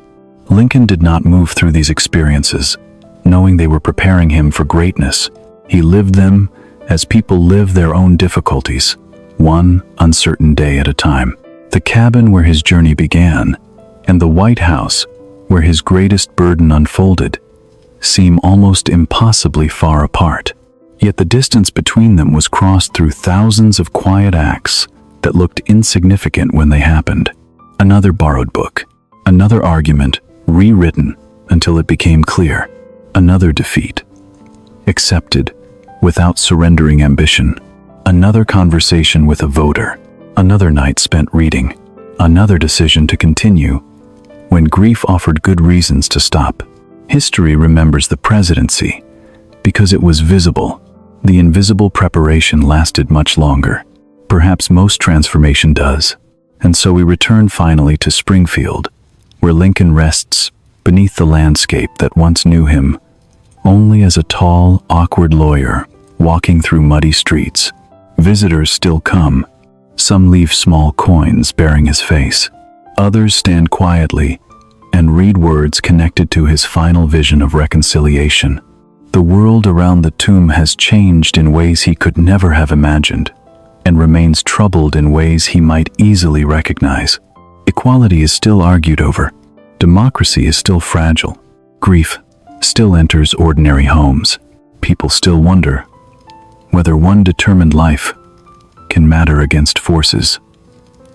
Lincoln did not move through these experiences knowing they were preparing him for greatness. He lived them as people live their own difficulties, one uncertain day at a time. The cabin where his journey began and the White House where his greatest burden unfolded seem almost impossibly far apart. Yet the distance between them was crossed through thousands of quiet acts that looked insignificant when they happened. Another borrowed book, another argument rewritten until it became clear, another defeat accepted without surrendering ambition, another conversation with a voter, another night spent reading, another decision to continue when grief offered good reasons to stop. History remembers the presidency because it was visible. The invisible preparation lasted much longer. Perhaps most transformation does. And so we return finally to Springfield, where Lincoln rests beneath the landscape that once knew him only as a tall, awkward lawyer walking through muddy streets. Visitors still come. Some leave small coins bearing his face. Others stand quietly and read words connected to his final vision of reconciliation. The world around the tomb has changed in ways he could never have imagined, and remains troubled in ways he might easily recognize. Equality is still argued over. Democracy is still fragile. Grief still enters ordinary homes. People still wonder whether one determined life can matter against forces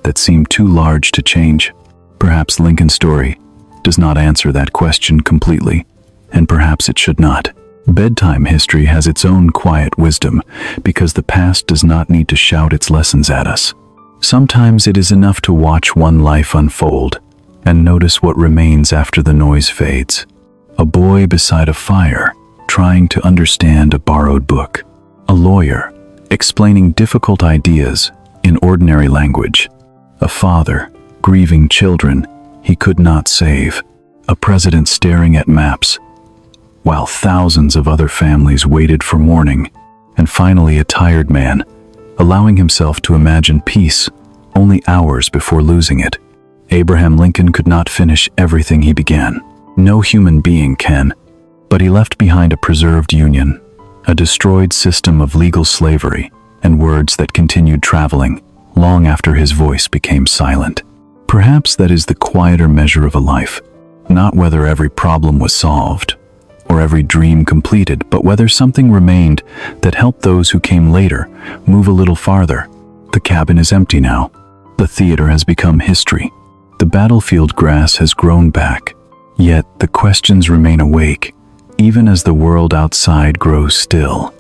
that seem too large to change. Perhaps Lincoln's story does not answer that question completely, and perhaps it should not. Bedtime history has its own quiet wisdom because the past does not need to shout its lessons at us. Sometimes it is enough to watch one life unfold and notice what remains after the noise fades. A boy beside a fire, trying to understand a borrowed book. A lawyer, explaining difficult ideas in ordinary language. A father, grieving children he could not save. A president staring at maps, while thousands of other families waited for morning. And finally a tired man, allowing himself to imagine peace only hours before losing it. Abraham Lincoln could not finish everything he began. No human being can, but he left behind a preserved union, a destroyed system of legal slavery, and words that continued traveling long after his voice became silent. Perhaps that is the quieter measure of a life, not whether every problem was solved or every dream completed, but whether something remained that helped those who came later move a little farther. The cabin is empty now. The theater has become history. The battlefield grass has grown back. Yet the questions remain awake, even as the world outside grows still.